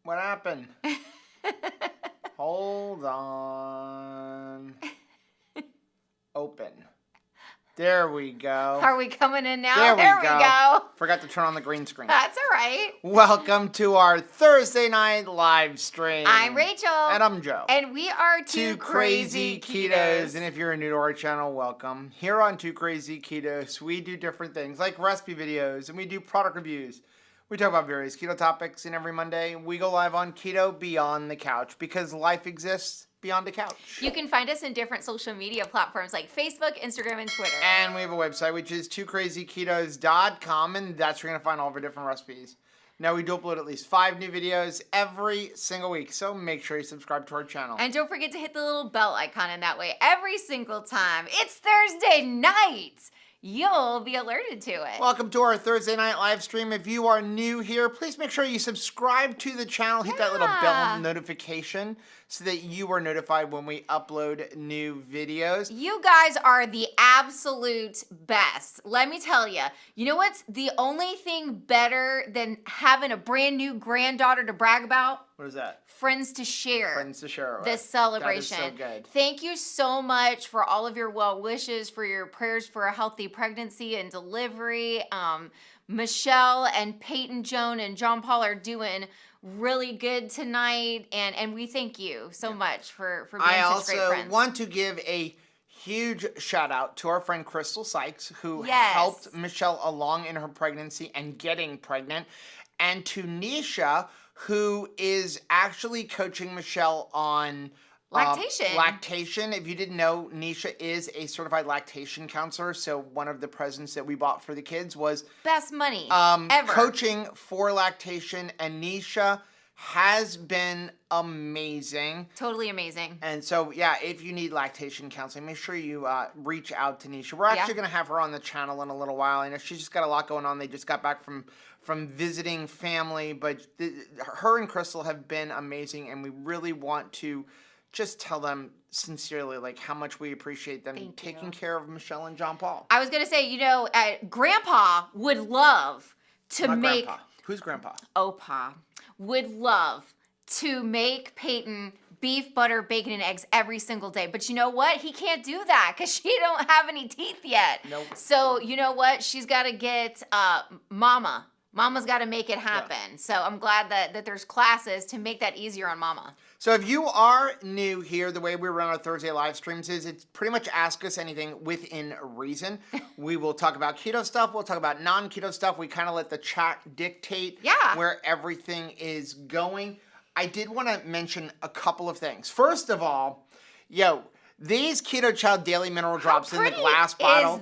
What happened? Hold on. Open. There we go. Are we coming in now? There we go. Forgot to turn on the green screen. That's all right. Welcome to our Thursday night live stream. I'm Rachel. And I'm Joe. And we are Two Crazy Ketos. And if you're new to our channel, welcome. Here on Two Crazy Ketos, we do different things like recipe videos and we do product reviews. We talk about various keto topics, and every Monday we go live on Keto Beyond the Couch because life exists beyond the couch. You can find us in different social media platforms like Facebook, Instagram, and Twitter. And we have a website, which is twocrazyketos.com, and that's where you're going to find all of our different recipes. Now, we do upload at least 5 new videos every single week, so make sure you subscribe to our channel. And don't forget to hit the little bell icon, in that way every single time it's Thursday night, you'll be alerted to it. Welcome to our Thursday night live stream. If you are new here, please make sure you subscribe to the channel. Hit that little bell notification so that you are notified when we upload new videos. You guys are the absolute best. Let me tell you. You know what's the only thing better than having a brand new granddaughter to brag about? What is that? Friends to share. Friends to share. This celebration. That is so good. Thank you so much for all of your well wishes, for your prayers for a healthy pregnancy and delivery. Michelle and Peyton, Joan, and John Paul are doing really good tonight, and we thank you so much for being such great friends. I also want to give a huge shout out to our friend Crystal Sykes, who helped Michelle along in her pregnancy and getting pregnant, and to Nisha, who is actually coaching Michelle on lactation. If you didn't know, Nisha is a certified lactation counselor. So one of the presents that we bought for the kids was best money ever. Coaching for lactation, and Nisha has been amazing. Totally amazing. And so, yeah, if you need lactation counseling, make sure you reach out to Nisha. We're actually going to have her on the channel in a little while. I know she's just got a lot going on. They just got back from visiting family, but her and Crystal have been amazing, and we really want to just tell them sincerely, like, how much we appreciate them taking care of Michelle and John Paul. I was going to say, you know, Grandpa would love to make... Grandpa. Who's Grandpa? Opa would love to make Peyton beef, butter, bacon, and eggs every single day. But you know what? He can't do that because she don't have any teeth yet. Nope. So you know what? She's got to get Mama. Mama's got to make it happen. Yeah. So I'm glad that there's classes to make that easier on Mama. So if you are new here, the way we run our Thursday live streams is it's pretty much ask us anything within reason. We will talk about keto stuff. We'll talk about non-keto stuff. We kind of let the chat dictate where everything is going. I did want to mention a couple of things. First of all, these Keto Chow Daily Mineral Drops in the glass bottle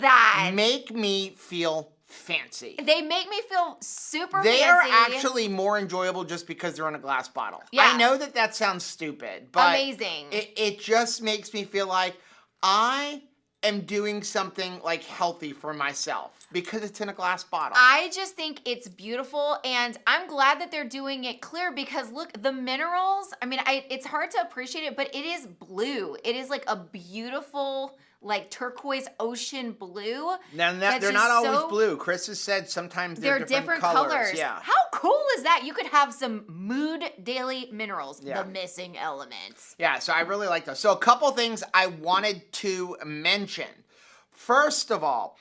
make me feel fancy. They make me feel super fancy. They are actually more enjoyable just because they're in a glass bottle. Yeah. I know that sounds stupid, but amazing. It just makes me feel like I am doing something like healthy for myself because it's in a glass bottle. I just think it's beautiful, and I'm glad that they're doing it clear because look, the minerals, I mean, it's hard to appreciate it, but it is blue. It is like a beautiful, like turquoise ocean blue. Now, they're not always blue. Chris has said sometimes they're different colors. Yeah. How cool is that? You could have some Mood Daily Minerals, the missing elements. Yeah, so I really like those. So a couple things I wanted to mention. First of all,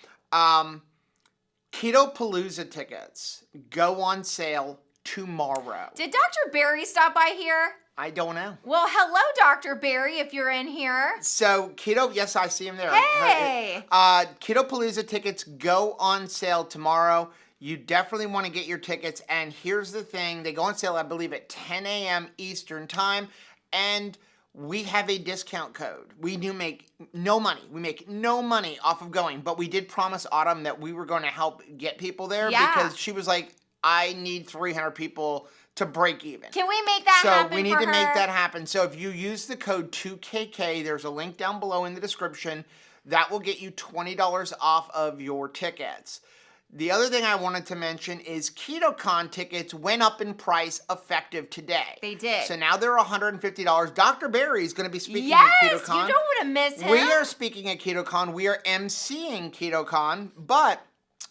KetoPalooza tickets go on sale tomorrow. Did Dr. Barry stop by here? I don't know. Well, hello, Dr. Barry, if you're in here. So, yes, I see him there. Hey! KetoPalooza tickets go on sale tomorrow. You definitely want to get your tickets. And here's the thing. They go on sale, I believe, at 10 a.m. Eastern Time. And we have a discount code. We do make no money. We make no money off of going. But we did promise Autumn that we were going to help get people there because she was like, I need 300 people to break even. Can we make that happen So we need to make that happen. So if you use the code 2KK, there's a link down below in the description. That will get you $20 off of your tickets. The other thing I wanted to mention is KetoCon tickets went up in price effective today. They did. So now they're $150. Dr. Barry is going to be speaking at KetoCon. Yes, you don't want to miss him. We are speaking at KetoCon. We are emceeing KetoCon. But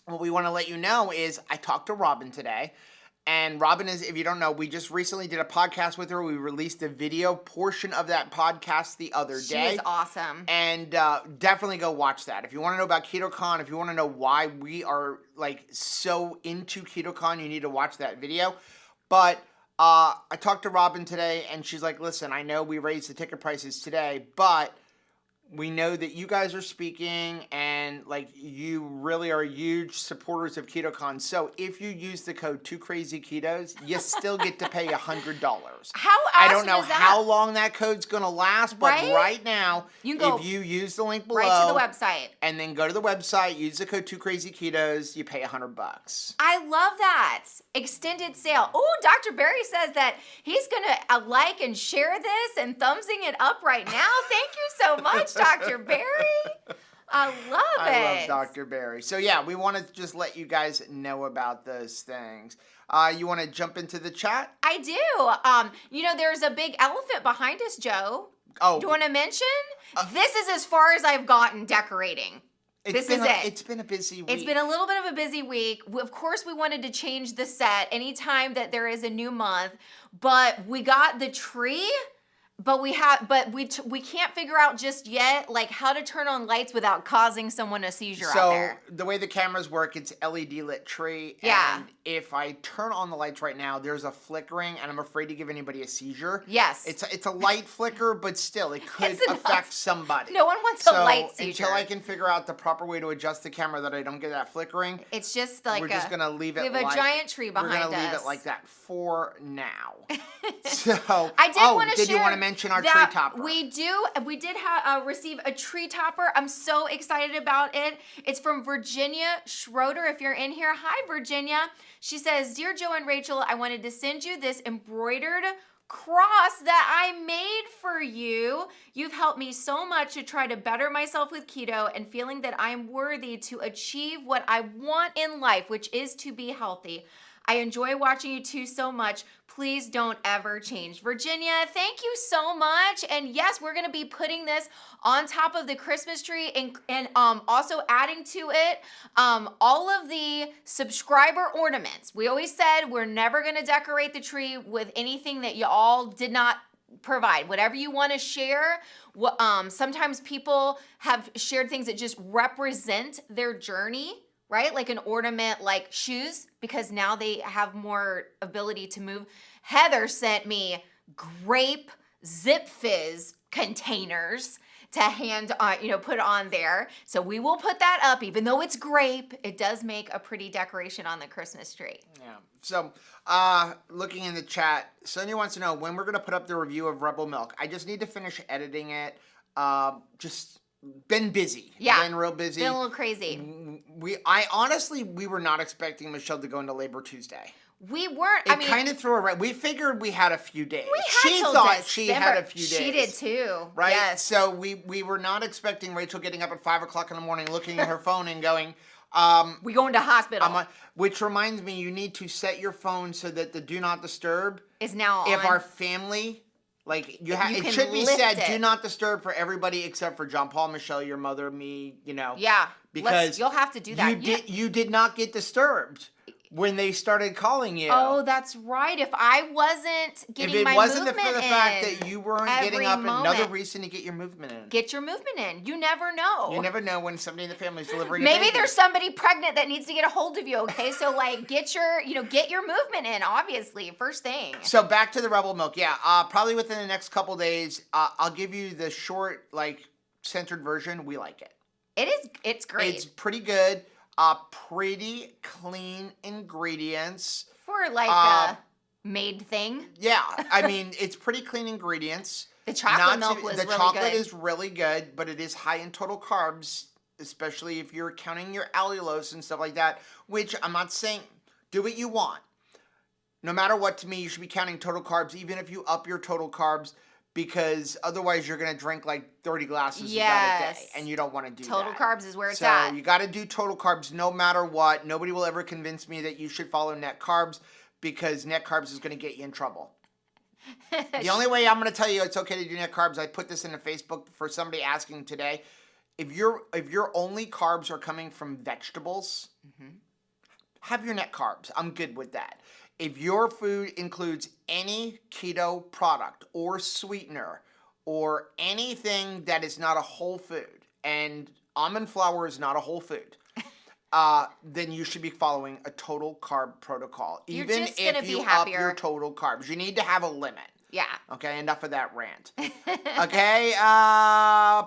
what we want to let you know is I talked to Robin today. And Robin is, if you don't know, we just recently did a podcast with her. We released a video portion of that podcast the other day. She is awesome. And definitely go watch that. If you want to know about KetoCon, if you want to know why we are like so into KetoCon, you need to watch that video. But I talked to Robin today, and she's like, listen, I know we raised the ticket prices today, but we know that you guys are speaking, and like you really are huge supporters of KetoCon. So if you use the code 2krazyketos, you still get to pay $100. How awesome I don't know is that? how long that code's gonna last, but right now, you can go if you use the link below, right to the website, and then go to the website, use the code 2krazyketos, you pay $100. I love that extended sale. Oh, Dr. Barry says that he's gonna like and share this and thumbsing it up right now. Thank you so much, Dr. Barry. I love it. I love Dr. Barry. So yeah, we want to just let you guys know about those things. You want to jump into the chat? I do. There's a big elephant behind us, Joe. Oh. Do you want to mention? This is as far as I've gotten decorating. This is it. It's been a busy week. It's been a little bit of a busy week. Of course, we wanted to change the set anytime that there is a new month, but we got the tree. But we can't figure out just yet like how to turn on lights without causing someone a seizure out there. So the way the cameras work, it's LED lit tree. Yeah. And if I turn on the lights right now, there's a flickering, and I'm afraid to give anybody a seizure. Yes. It's a light flicker, but still, it could affect somebody. No one wants a light seizure. Until I can figure out the proper way to adjust the camera that I don't get that flickering. It's just like we're just gonna leave it. We have a giant tree behind us. We're gonna leave it like that for now. So I did want to share. Did you want to mention our tree topper? We do. We did receive a tree topper. I'm so excited about it. It's from Virginia Schroeder. If you're in here, hi Virginia. She says, "Dear Joe and Rachel, I wanted to send you this embroidered cross that I made for you. You've helped me so much to try to better myself with keto and feeling that I'm worthy to achieve what I want in life, which is to be healthy. I enjoy watching you two so much. Please don't ever change." Virginia, thank you so much. And yes, we're going to be putting this on top of the Christmas tree and also adding to it all of the subscriber ornaments. We always said we're never going to decorate the tree with anything that you all did not provide. Whatever you want to share. Sometimes people have shared things that just represent their journey, right? Like an ornament like shoes, because now they have more ability to move. Heather sent me grape Zip Fizz containers to put on there. So we will put that up. Even though it's grape, it does make a pretty decoration on the Christmas tree. Yeah. So looking in the chat, Sonia wants to know when we're going to put up the review of Rebel Milk. I just need to finish editing it. Just been busy. Yeah. Been real busy. Been a little crazy. We were not expecting Michelle to go into Labor Tuesday. We weren't. It kind of threw her. We figured we had a few days. She thought she had a few days. She did too. Right? Yes. So we were not expecting Rachel getting up at 5 o'clock in the morning, looking at her phone and going, we going to hospital. Which reminds me, you need to set your phone so that the do not disturb is now on. If our family... Like it should be said, do not disturb for everybody except for John Paul, Michelle, your mother, me, Yeah. Because you'll have to do that. You did not get disturbed when they started calling you. Oh, that's right. If I wasn't getting my movement in. If it wasn't for the fact that you weren't getting up, moment. Another reason to get your movement in. Get your movement in. You never know. You never know when somebody in the family is delivering Maybe a baby. there's somebody pregnant that needs to get a hold of you, okay? So like get your movement in, obviously, first thing. So back to the Rebel Milk. Yeah, probably within the next couple days, I'll give you the short, centered version. We like it. It's great. It's pretty good. Pretty clean ingredients. For a made thing. Yeah, I mean, it's pretty clean ingredients. The chocolate milk was really good. The chocolate is really good, but it is high in total carbs, especially if you're counting your allulose and stuff like that, which I'm not saying, do what you want. No matter what, to me, you should be counting total carbs, even if you up your total carbs, because otherwise you're going to drink 30 glasses of that a day, and you don't want to do that. Total carbs is where it's at. So you got to do total carbs no matter what. Nobody will ever convince me that you should follow net carbs, because net carbs is going to get you in trouble. The only way I'm going to tell you it's okay to do net carbs, I put this in a Facebook for somebody asking today, if your only carbs are coming from vegetables, have your net carbs. I'm good with that. If your food includes any keto product or sweetener or anything that is not a whole food, and almond flour is not a whole food, then you should be following a total carb protocol. You're Even just gonna if be you up happier. your total carbs, you need to have a limit. Yeah. Okay, enough of that rant. Okay,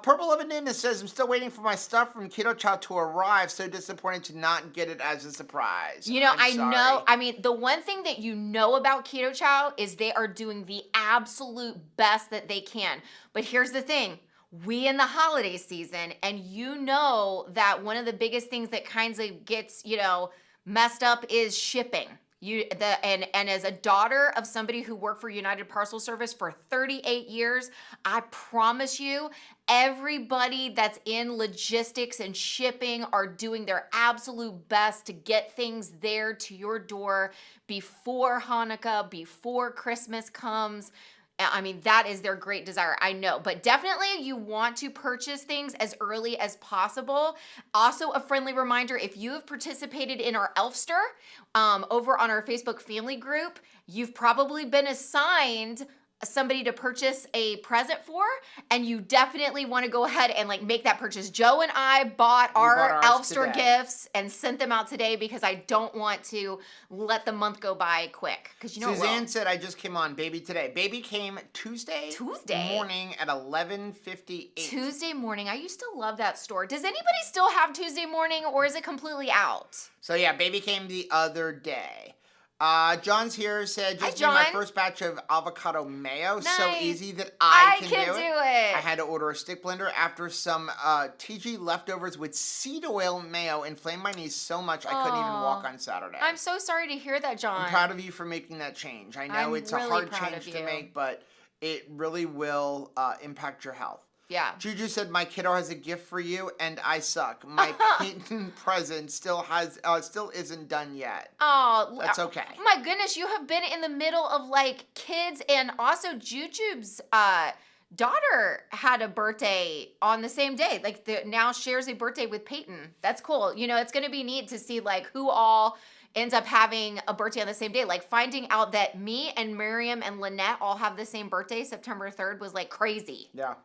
Purple of Nina says, I'm still waiting for my stuff from Keto Chow to arrive. So disappointed to not get it as a surprise. You know, I'm sorry. know, I mean, the one thing that you know about Keto Chow is they are doing the absolute best that they can. But here's the thing. We in the holiday season, and you know that one of the biggest things that kind of gets, messed up is shipping. And as a daughter of somebody who worked for United Parcel Service for 38 years, I promise you, everybody that's in logistics and shipping are doing their absolute best to get things there to your door before Hanukkah, before Christmas comes. I mean, that is their great desire, I know. But definitely you want to purchase things as early as possible. Also, a friendly reminder, if you have participated in our Elfster over on our Facebook family group, you've probably been assigned somebody to purchase a present for, and you definitely want to go ahead and make that purchase. Joe and I bought our Elfster gifts and sent them out today because I don't want to let the month go by quick. Because Suzanne said, I just came on baby today. Baby came Tuesday morning at 11:58. Tuesday morning. I used to love that store. Does anybody still have Tuesday morning, or is it completely out? So yeah, baby came the other day. John's here, said, just made my first batch of avocado mayo. Nice. So easy that I can do it. I had to order a stick blender after some TG leftovers with seed oil mayo inflamed my knees so much I couldn't even walk on Saturday. I'm so sorry to hear that, John. I'm proud of you for making that change. I know it's really a hard change to make, but it really will impact your health. Yeah. Juju said, my kiddo has a gift for you, and I suck. My Peyton present still isn't done yet. Oh. That's okay. My goodness, you have been in the middle of, kids, and also Juju's daughter had a birthday on the same day. Now shares a birthday with Peyton. That's cool. It's going to be neat to see, who all ends up having a birthday on the same day. Finding out that me and Miriam and Lynette all have the same birthday, September 3rd, was, crazy. Yeah.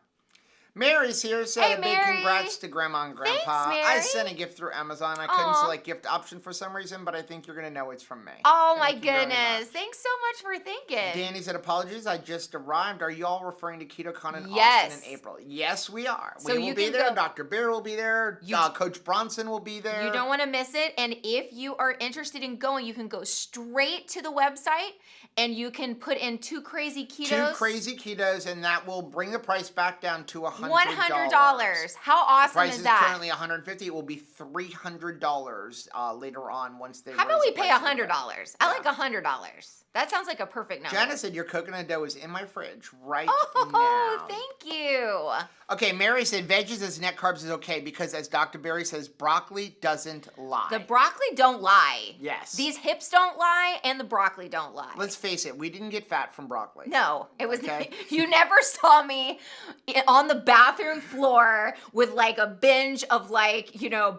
Mary's here, said a big congrats to Grandma and Grandpa. Thanks, Mary. I sent a gift through Amazon. I couldn't select gift option for some reason, but I think you're going to know it's from me. Oh, my goodness. Thanks so much for thinking. Danny said, apologies, I just arrived. Are you all referring to KetoCon in Austin in April? Yes, we are. So we will be there. Dr. Bear will be there. Coach Bronson will be there. You don't want to miss it. And if you are interested in going, you can go straight to the website and you can put in 2 crazy ketos. 2 crazy ketos, and that will bring the price back down to $100. How awesome is that? The price is currently $150. It will be $300 later on once they. How about we pay $100? I like $100. That sounds like a perfect number. Janice said your coconut dough is in my fridge right now. Oh, thank you. Okay, Mary said veggies as net carbs is okay because, as Dr. Berry says, broccoli doesn't lie. The broccoli don't lie. Yes. These hips don't lie, and the broccoli don't lie. Let's face it, we didn't get fat from broccoli. No, it was. Okay. You never saw me on the bathroom floor with a binge of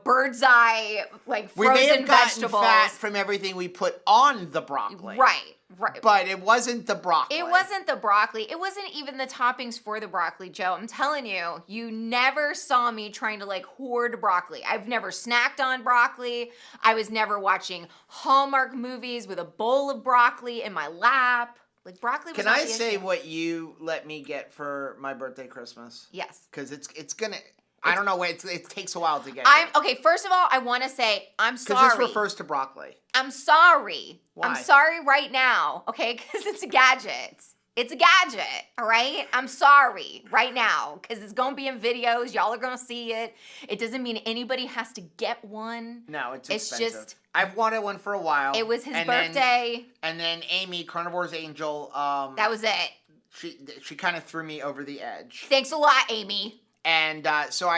bird's eye frozen vegetables. We may have gotten fat from everything we put on the broccoli. Right. But it wasn't the broccoli. It wasn't the broccoli. It wasn't even the toppings for the broccoli, Joe. I'm telling you, you never saw me trying to hoard broccoli. I've never snacked on broccoli. I was never watching Hallmark movies with a bowl of broccoli in my lap. Broccoli was Can I say what you let me get for my birthday Christmas? Yes. Because it's gonna. I don't know. It takes a while to get. Okay. First of all, I want to say I'm sorry. Because this refers to broccoli. I'm sorry. Why? I'm sorry right now. Okay, because it's a gadget. It's a gadget. All right. I'm sorry right now because it's gonna be in videos. Y'all are gonna see it. It doesn't mean anybody has to get one. No, it's expensive. Just. I've wanted one for a while. It was his birthday. And then Amy, Carnivore's angel. That was it. She kind of threw me over the edge. Thanks a lot, Amy. And so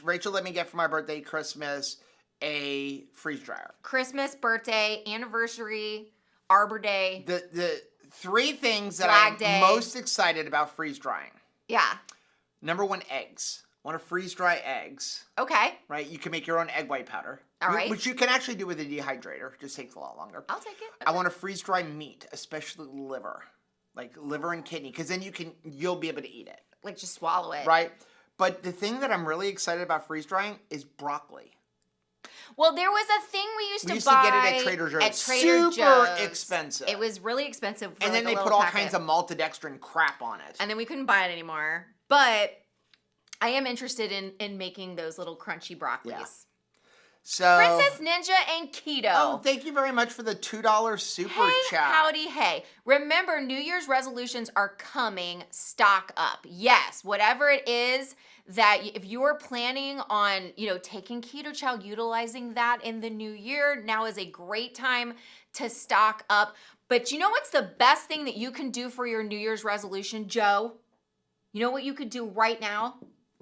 Rachel let me get for my birthday, Christmas, a freeze dryer. Christmas, birthday, anniversary, Arbor Day. The 3 things that I'm most excited about freeze drying. Yeah. Number 1, eggs. I want to freeze dry eggs. Okay. Right? You can make your own egg white powder. All right. Which you can actually do with a dehydrator. Just takes a lot longer. I'll take it. Okay. I want to freeze dry meat, especially liver. Like liver and kidney, because then you'll be able to eat it. Like just swallow it. Right? But the thing that I'm really excited about freeze drying is broccoli. Well, there was a thing we used to buy. We used to get it at Trader Joe's. Super expensive. It was really expensive. For and then they put all kinds of maltodextrin crap on it. And then we couldn't buy it anymore. But I am interested in making those little crunchy broccolis. Yeah. So, Princess Ninja and Keto. Oh, thank you very much for the $2 super chat. Howdy, hey. Remember, New Year's resolutions are coming. Stock up. Yes, whatever it is that if you're planning on, taking Keto Chow, utilizing that in the new year, now is a great time to stock up. But you know what's the best thing that you can do for your New Year's resolution, Joe? You know what you could do right now?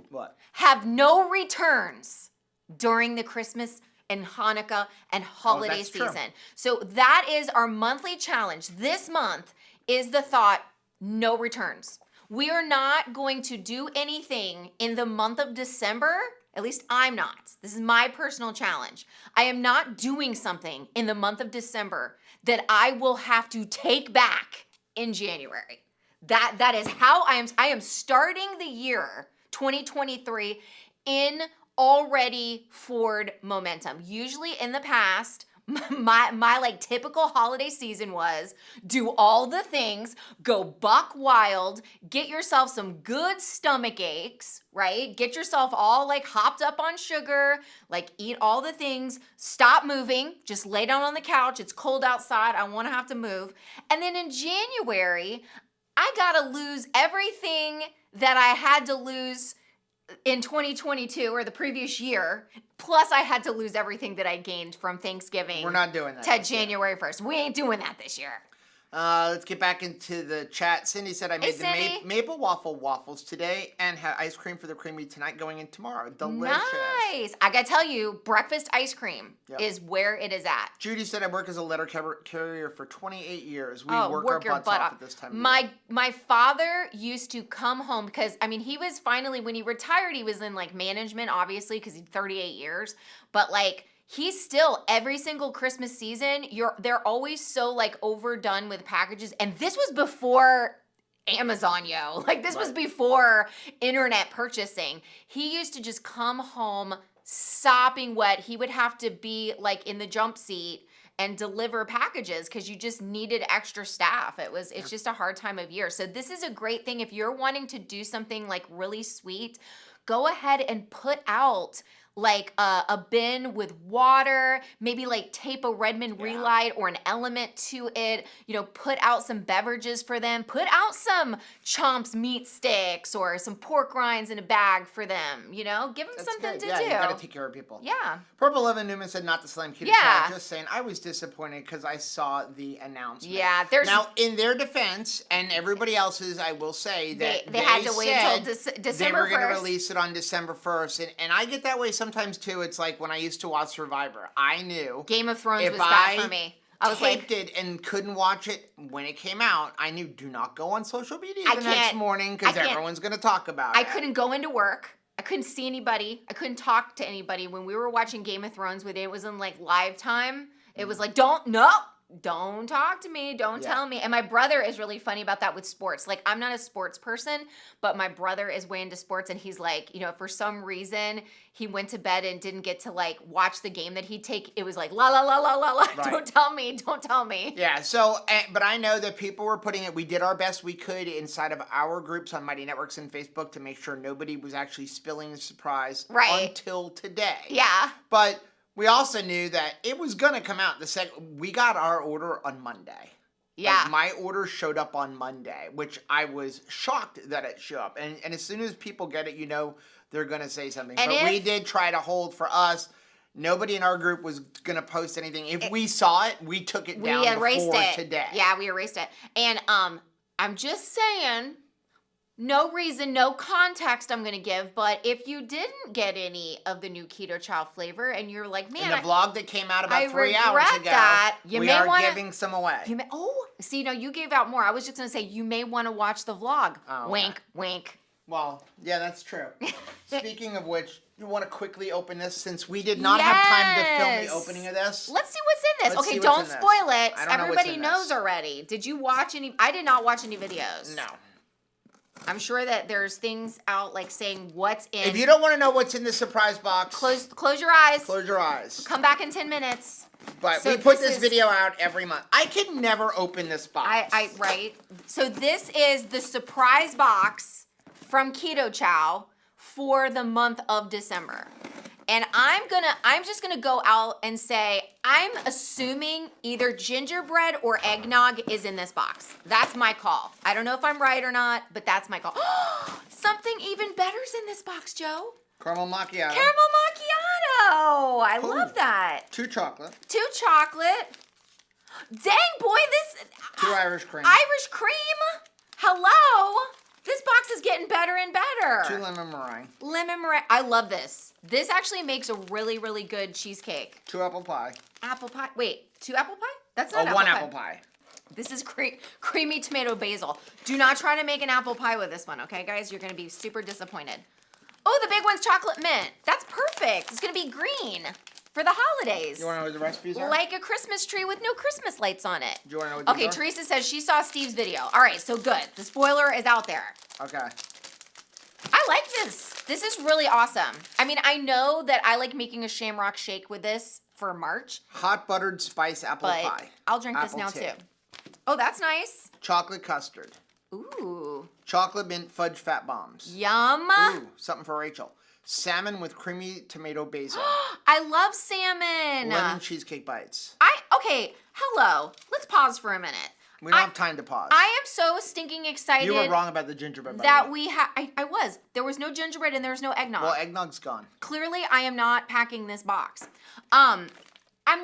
What? Have no returns during the Christmas and Hanukkah and holiday season. True. So that is our monthly challenge. This month is the thought, no returns. We are not going to do anything in the month of December. At least I'm not. This is my personal challenge. I am not doing something in the month of December that I will have to take back in January. That is how I am starting the year 2023 in already forward momentum. Usually in the past, my like typical holiday season was do all the things, go buck wild, get yourself some good stomach aches, right? Get yourself all like hopped up on sugar, like eat all the things, stop moving, just lay down on the couch. It's cold outside. I want to have to move. And then in January, I got to lose everything that I had to lose in 2022 or the previous year, plus I had to lose everything that I gained from Thanksgiving. We're not doing that. To January 1st. We ain't doing that this year. Let's get back into the chat. Cindy said I made the maple waffles today and had ice cream for the creamy tonight going in tomorrow. Delicious. Nice. I gotta tell you, breakfast ice cream is where it is at. Judy said I work as a letter carrier for 28 years. We work our butts off at this time of year. My father used to come home because, he was finally, when he retired, he was in like management, obviously, because he's 38 years. But like, he's still every single Christmas season, they're always so like overdone with packages. And this was before Amazon, yo. Like this was before internet purchasing. He used to just come home sopping wet. He would have to be like in the jump seat and deliver packages because you just needed extra staff. It's just a hard time of year. So this is a great thing. If you're wanting to do something like really sweet, go ahead and put out like a bin with water, maybe like tape a Redmond Relight or an Element to it, put out some beverages for them, put out some Chomps meat sticks or some pork rinds in a bag for them, give them something to do. Yeah, you gotta take care of people. Yeah. Purple 11 Newman said not to slam Keto Chow. Just saying, I was disappointed because I saw the announcement. Yeah, now in their defense and everybody else's, I will say that they had to wait until December 1st. They were going to release it on December 1st, and I get that way sometimes too. It's like when I used to watch Survivor, I knew Game of Thrones was bad for me. I was taped it and couldn't watch it when it came out. I knew do not go on social media the next morning because everyone's going to talk about it. I couldn't go into work. I couldn't see anybody. I couldn't talk to anybody. When we were watching Game of Thrones with it was in like live time. It was like, don't talk to me. Don't tell me. And my brother is really funny about that with sports. Like, I'm not a sports person, but my brother is way into sports. And he's like, for some reason, he went to bed and didn't get to like watch the game that he'd take. It was like, la, la, la, la, la, la. Right. Don't tell me. Yeah. So, but I know that people were putting it, we did our best we could inside of our groups on Mighty Networks and Facebook to make sure nobody was actually spilling the surprise until today. Yeah. But we also knew that it was going to come out we got our order on Monday. Yeah. Like my order showed up on Monday, which I was shocked that it showed up. And as soon as people get it, they're going to say something. But we did try to hold for us. Nobody in our group was going to post anything. If we saw it, we took it down before today. Yeah, we erased it. And I'm just saying, no reason, no context I'm going to give, but if you didn't get any of the new Keto Chow flavor and you're like, man, in the vlog that came out about 3 hours ago, we are giving some away. You gave out more. I was just going to say, you may want to watch the vlog. Wink, wink. Well, yeah, that's true. Speaking of which, You want to quickly open this since we did not have time to film the Yes. opening of this? Let's see what's in this. Let's Okay, see what's don't in this. spoil it. I don't know what's Everybody in knows this. already. Did you watch any? I did not watch any videos. No. I'm sure that there's things out like saying what's in. If you don't want to know what's in the surprise box, close your eyes. close your eyes. Come back in 10 minutes. But So we put this this is- video out every month. I can never open this box. Right. So this is the surprise box from Keto Chow for the month of December. And I'm just gonna go out and say, I'm assuming either gingerbread or eggnog is in this box. That's my call. I don't know if I'm right or not, but that's my call. Something even better's in this box, Joe. Caramel macchiato. Caramel macchiato. I Ooh. love that. 2 chocolate. 2 chocolate. Dang, boy, this 2 Irish cream. Irish cream? Hello? This box is getting better and better. 2 lemon meringue. Lemon meringue. I love this. This actually makes a really, really good cheesecake. 2 apple pie. Apple pie. Wait, 2 apple pie? That's not 1 apple pie. This is creamy tomato basil. Do not try to make an apple pie with this one, okay, guys? You're going to be super disappointed. Oh, the big one's chocolate mint. That's perfect. It's going to be green for the holidays. You want to know what the recipes are? Like a Christmas tree with no Christmas lights on it. Do you want to know what these Okay, are? Teresa says she saw Steve's video. All right, so good. The spoiler is out there. Okay. I like this. This is really awesome. I mean, I know that I like making a shamrock shake with this for March, Hot buttered spice apple but pie. I'll drink this Apple now tea. too. Oh, that's nice. Chocolate custard. Ooh. Chocolate mint fudge fat bombs. Yum. Ooh, something for Rachel. Salmon with creamy tomato basil. I love salmon. Lemon cheesecake bites. Okay, hello. Let's pause for a minute. We don't have time to pause. I am so stinking excited. You were wrong about the gingerbread. by that the way. we have. I was. There was no gingerbread and there was no eggnog. Well, eggnog's gone. Clearly, I am not packing this box. I'm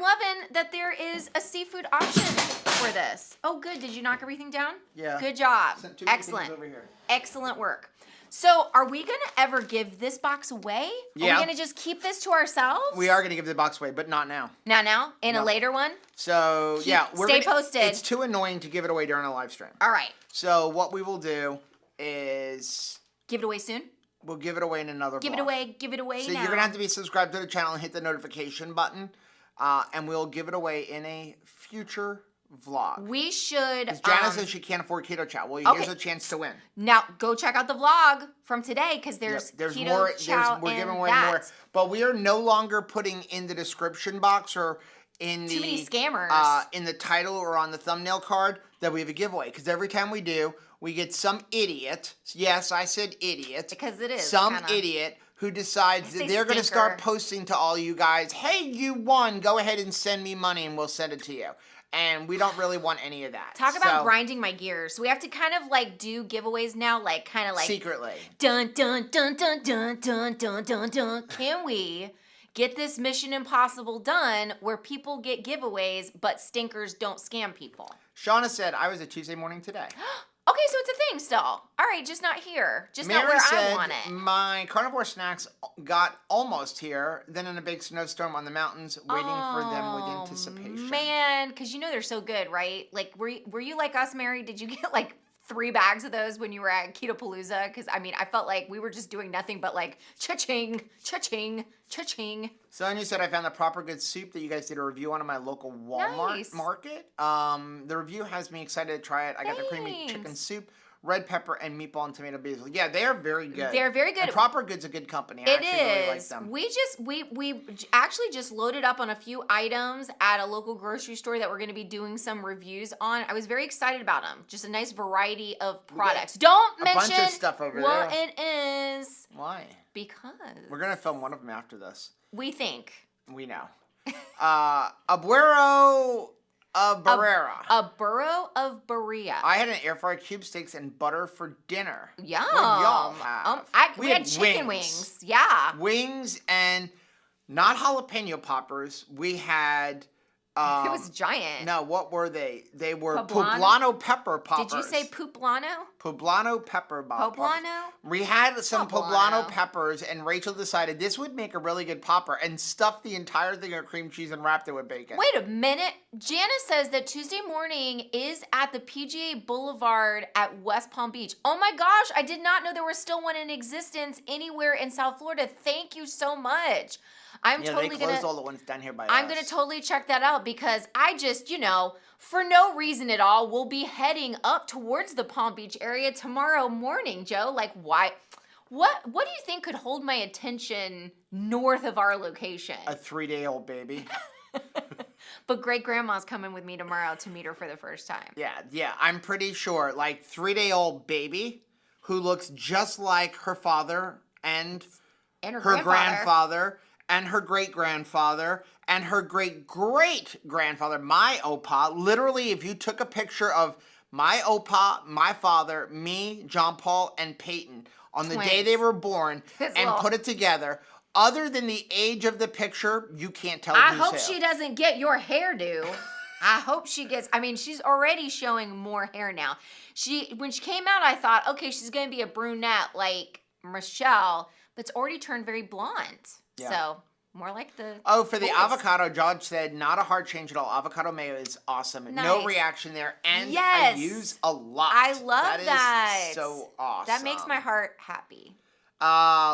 loving that there is a seafood option for this. Oh, good. Did you knock everything down? Yeah. Good job. Sent 2 things Excellent. over here. Excellent work. So, are we going to ever give this box away? Yeah. Are we going to just keep this to ourselves? We are going to give the box away, but not now. Now? In a No. later one? So, Stay posted. It's too annoying to give it away during a live stream. All right. So, what we will do is Give it away soon? we'll give it away in another Give vlog. it away So now. you're going to have to be subscribed to the channel and hit the notification button. And we'll give it away in a future vlog. We should. Because Jana says she can't afford Keto Chow. Well, okay. here's a chance to win. Now, go check out the vlog from today because there's Keto more. Chow We're and giving away that. more. But we are no longer putting in the description box or in Too the many scammers. In the title or on the thumbnail card that we have a giveaway. Because every time we do, we get some idiot. Yes, I said idiot. Because it is. Some kinda. idiot who decides I say that they're going to start stinker. posting to all you guys, hey, you won, go ahead and send me money and we'll send it to you. And we don't really want any of that. Talk about So, grinding my gears. So we have to kind of like do giveaways now, like kind of like secretly. dun dun dun dun dun dun dun dun dun. Can we get this Mission Impossible done where people get giveaways but stinkers don't scam people? Shauna said, I was a Tuesday morning today. Okay, so it's a thing still. All right, just not here. Just not Mary where said, I want it. my carnivore snacks got almost here, then in a big snowstorm on the mountains, waiting for them with anticipation. Man, because you know they're so good, right? Like, were you like us, Mary? Did you get like 3 bags of those when you were at KetoPalooza? Because I mean, I felt like we were just doing nothing but like cha-ching, cha-ching, cha-ching. Sonia said, I found the proper good soup that you guys did a review on in my local Walmart Nice. market. The review has me excited to try it. I got the creamy Thanks. chicken soup, red pepper, and meatball and tomato basil. Yeah, they are very good. They're very good. And Proper Good's a good company. I It actually really like is. them. We actually just loaded up on a few items at a local grocery store that we're going to be doing some reviews on. I was very excited about them. Just a nice variety of products. Don't a mention bunch of stuff over what there. it is Why? because We're going to film one of them after this. we think We know. Abuero of Barrera. a burro of Berea. I had an air fried cube steaks and butter for dinner. Yum. What did y'all have? We had chicken wings. Yeah. Wings and not jalapeno poppers. We had It was giant. No, what were they? They were Poblano? Poblano pepper poppers. Did you say Poblano? Poblano pepper poppers. Poblano? We had some Poblano. Poblano peppers, and Rachel decided this would make a really good popper, and stuffed the entire thing of cream cheese and wrapped it with bacon. Wait a minute. Janice says that Tuesday morning is at the PGA Boulevard at West Palm Beach. Oh my gosh, I did not know there was still one in existence anywhere in South Florida. Thank you so much. I'm totally they closed all the ones down here by us. I'm going to totally check that out because I just, for no reason at all, will be heading up towards the Palm Beach area tomorrow morning, Joe. Like, why? What do you think could hold my attention north of our location? A 3-day-old baby. But great-grandma's coming with me tomorrow to meet her for the first time. Yeah, I'm pretty sure. Like, 3-day-old baby who looks just like her father and her grandfather. And her great-grandfather, and her great-great-grandfather, my opa. Literally, if you took a picture of my opa, my father, me, John Paul, and Peyton on the day they were born put it together, other than the age of the picture, you can't tell I hope she doesn't get your hairdo. I hope she gets, she's already showing more hair now. When she came out, I thought, okay, she's going to be a brunette like Michelle, but it's already turned very blonde. Yeah. So, more like the for the avocado, George said, not a hard change at all. Avocado mayo is awesome. Nice. No reaction there. And I use a lot. I love that. That is so awesome. That makes my heart happy.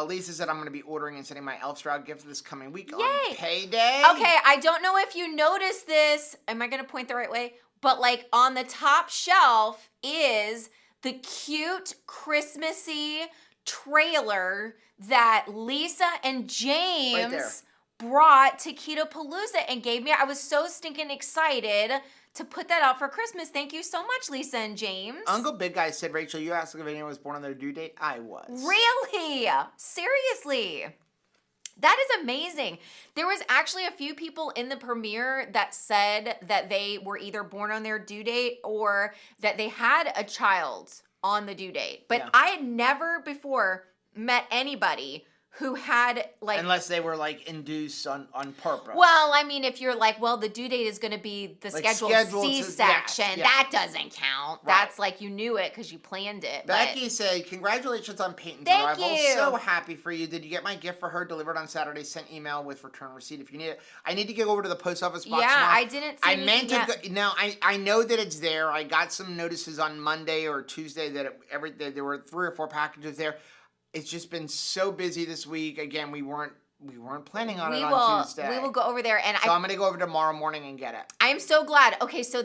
Lisa said, I'm going to be ordering and sending my Elfstrout gift this coming week Yay. On payday. Okay, I don't know if you noticed this. Am I going to point the right way? But like on the top shelf is the cute Christmassy trailer that Lisa and James brought to KetoPalooza and gave me. I was so stinking excited to put that out for Christmas. Thank you so much, Lisa and James. Uncle Big Guy said, Rachel, you asked if anyone was born on their due date? I was. Really? Seriously? That is amazing. There was actually a few people in the premiere that said that they were either born on their due date or that they had a child on the due date. But I had never before met anybody who had like... Unless they were like induced on purpose. Well, if you're like, well, the due date is going to be the scheduled C-section. That doesn't count. Right. That's like you knew it because you planned it. Becky said, congratulations on Peyton's arrival. Thank you. So happy for you. Did you get my gift for her delivered on Saturday? Sent email with return receipt if you need it. I need to get over to the post office box tomorrow. I didn't see anything yet. Now, I know that it's there. I got some notices on Monday or Tuesday that there were 3 or 4 packages there. It's just been so busy this week. Again, we weren't planning on it on Tuesday. We will go over there so I'm going to go over tomorrow morning and get it. I am so glad. Okay, so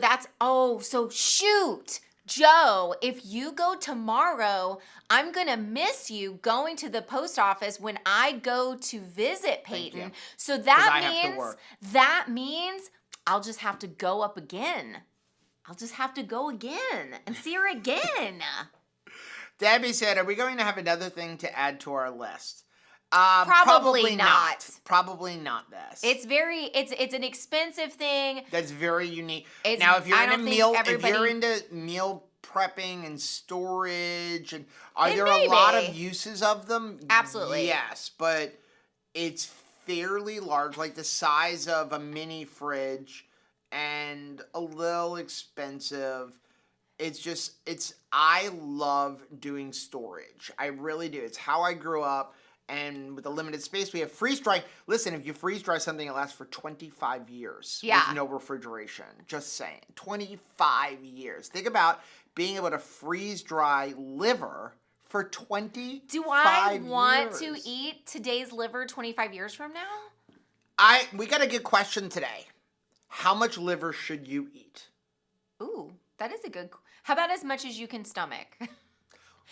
shoot. Joe, if you go tomorrow, I'm going to miss you going to the post office when I go to visit Peyton. So that means I'll just have to go up again. I'll just have to go again and see her again. Debbie said, are we going to have another thing to add to our list? Probably not. Probably not this. It's an expensive thing. That's very unique. Now, if you're into meal prepping and storage, and are there a lot of uses of them? Absolutely. Yes, but it's fairly large, like the size of a mini fridge, and a little expensive. I love doing storage. I really do. It's how I grew up. And with the limited space, we have freeze dry. Listen, if you freeze dry something, it lasts for 25 years with no refrigeration. Just saying. 25 years. Think about being able to freeze dry liver for 25 years. Do I want to eat today's liver 25 years from now? We got a good question today. How much liver should you eat? Ooh, that is a good. How about as much as you can stomach?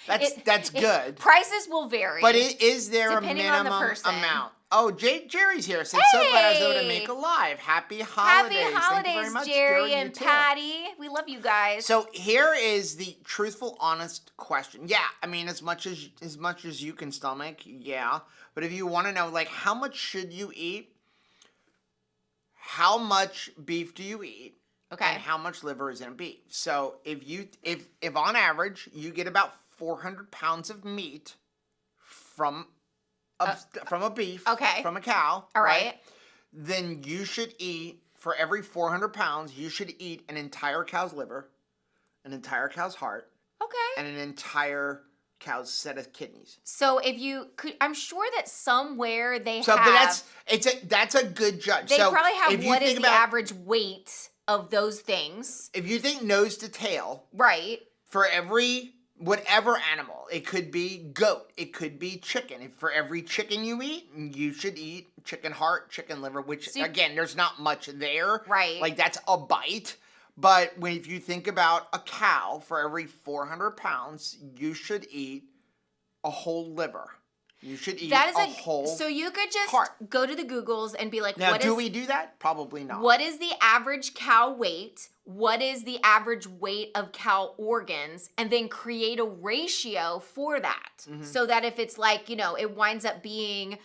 That's good. Prices will vary. But is there a minimum amount? Oh, Jerry's here. So glad I was able to make a live. Happy holidays. Happy holidays, Thank you very much, Jerry and Patty. We love you guys. So here is the truthful, honest question. Yeah, as much as you can stomach, yeah. But if you want to know, like, how much should you eat? How much beef do you eat? Okay. And how much liver is in beef? So if on average you get about 400 pounds of meat from a beef, from a cow, all right, then you should eat for every 400 pounds, you should eat an entire cow's liver, an entire cow's heart, Okay. and an entire cow's set of kidneys. So if you could, I'm sure that somewhere they So, have. but that's a good judge. They so probably have if you what is think the about, average weight of those things. If you think nose to tail, Right. for every whatever animal, it could be goat, it could be chicken. If for every chicken you eat, you should eat chicken heart, chicken liver, which again, there's not much there. Right. Like that's a bite. But if you think about a cow, for every 400 pounds, you should eat a whole liver. You should eat a whole So you could just heart. go to the Googles and be like, Now, do we do that? Probably not. What is the average cow weight? What is the average weight of cow organs? And then create a ratio for that. So that if it's like, it winds up being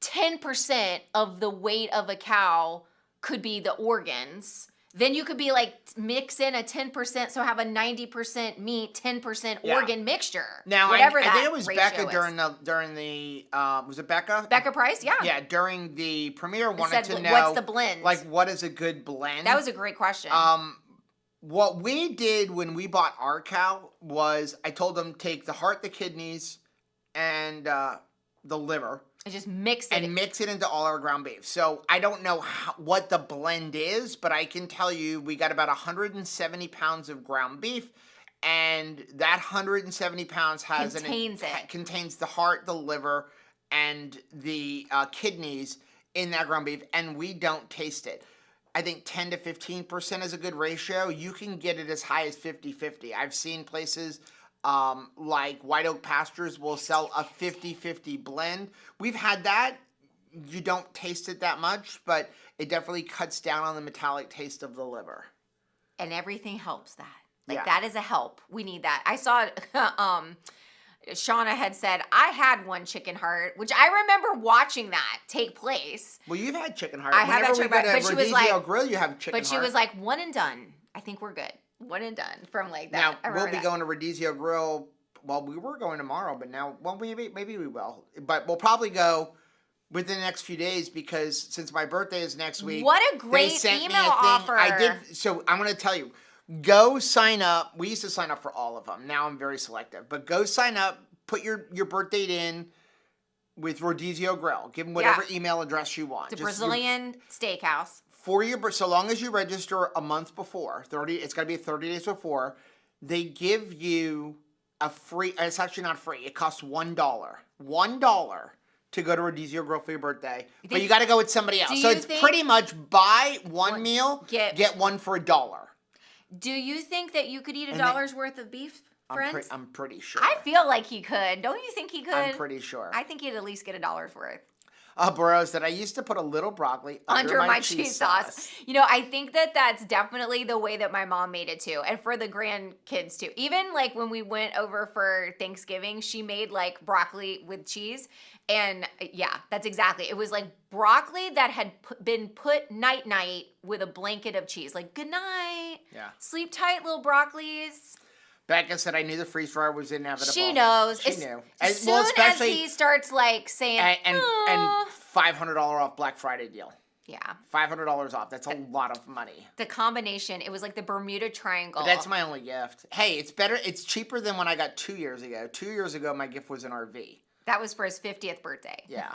10% of the weight of a cow could be the organs. Then you could be like, mix in a 10%, so have a 90% meat, 10% organ mixture. Now, whatever I that think it was Becca ratio during the was it Becca? Becca Price, yeah. Yeah, during the premiere wanted to know what's the blend? Like, what is a good blend? That was a great question. What we did when we bought our cow was I told them take the heart, the kidneys, and the liver. And just mix it. And mix it into all our ground beef. So I don't know what the blend is, but I can tell you we got about 170 pounds of ground beef. And that 170 pounds contains the heart, the liver, and the kidneys in that ground beef. And we don't taste it. I think 10 to 15% is a good ratio. You can get it as high as 50-50. I've seen places like White Oak Pastures will sell a 50-50 blend. We've had that. You don't taste it that much, but it definitely cuts down on the metallic taste of the liver. And everything helps that. That is a help. We need that. I saw Shauna had said, I had one chicken heart, which I remember watching that take place. Well, you've had chicken heart. I have had chicken heart, but she was like, Grill, you have chicken heart. But she was like, one and done. I think we're good. One and done from like that. Now, we'll be going to Rodizio Grill. Well, we were going tomorrow, but now, maybe we will. But we'll probably go within the next few days because since my birthday is next week. What a great email offer. So I'm going to tell you, go sign up. We used to sign up for all of them. Now I'm very selective. But go sign up, put your birth date in with Rodizio Grill. Give them whatever email address you want. It's a Brazilian steakhouse. So long as you register a month before, it's got to be 30 days before, they give you a free, it's actually not free, it costs $1. $1 to go to Rodizio Grill for your birthday, but you got to go with somebody else. So it's pretty much buy one meal, get one for $1. Do you think that you could eat $1's worth of beef, friends? I'm pretty sure. I feel like he could. Don't you think he could? I'm pretty sure. I think he'd at least get $1's worth. Burrows that I used to put a little broccoli under my cheese sauce. I think that that's definitely the way that my mom made it too. And for the grandkids too. Even like when we went over for Thanksgiving, she made like broccoli with cheese. And yeah, that's exactly. It was like broccoli that had been put night with a blanket of cheese. Like, good night. Yeah. Sleep tight, little broccolis. Becca said, I knew the freeze fryer was inevitable. She knows. She knew. As soon as he starts like saying, and $500 off Black Friday deal. Yeah. $500 off. That's a lot of money. The combination, it was like the Bermuda Triangle. But that's my only gift. Hey, it's better. It's cheaper than when I got 2 years ago. 2 years ago, my gift was an RV. That was for his 50th birthday. Yeah.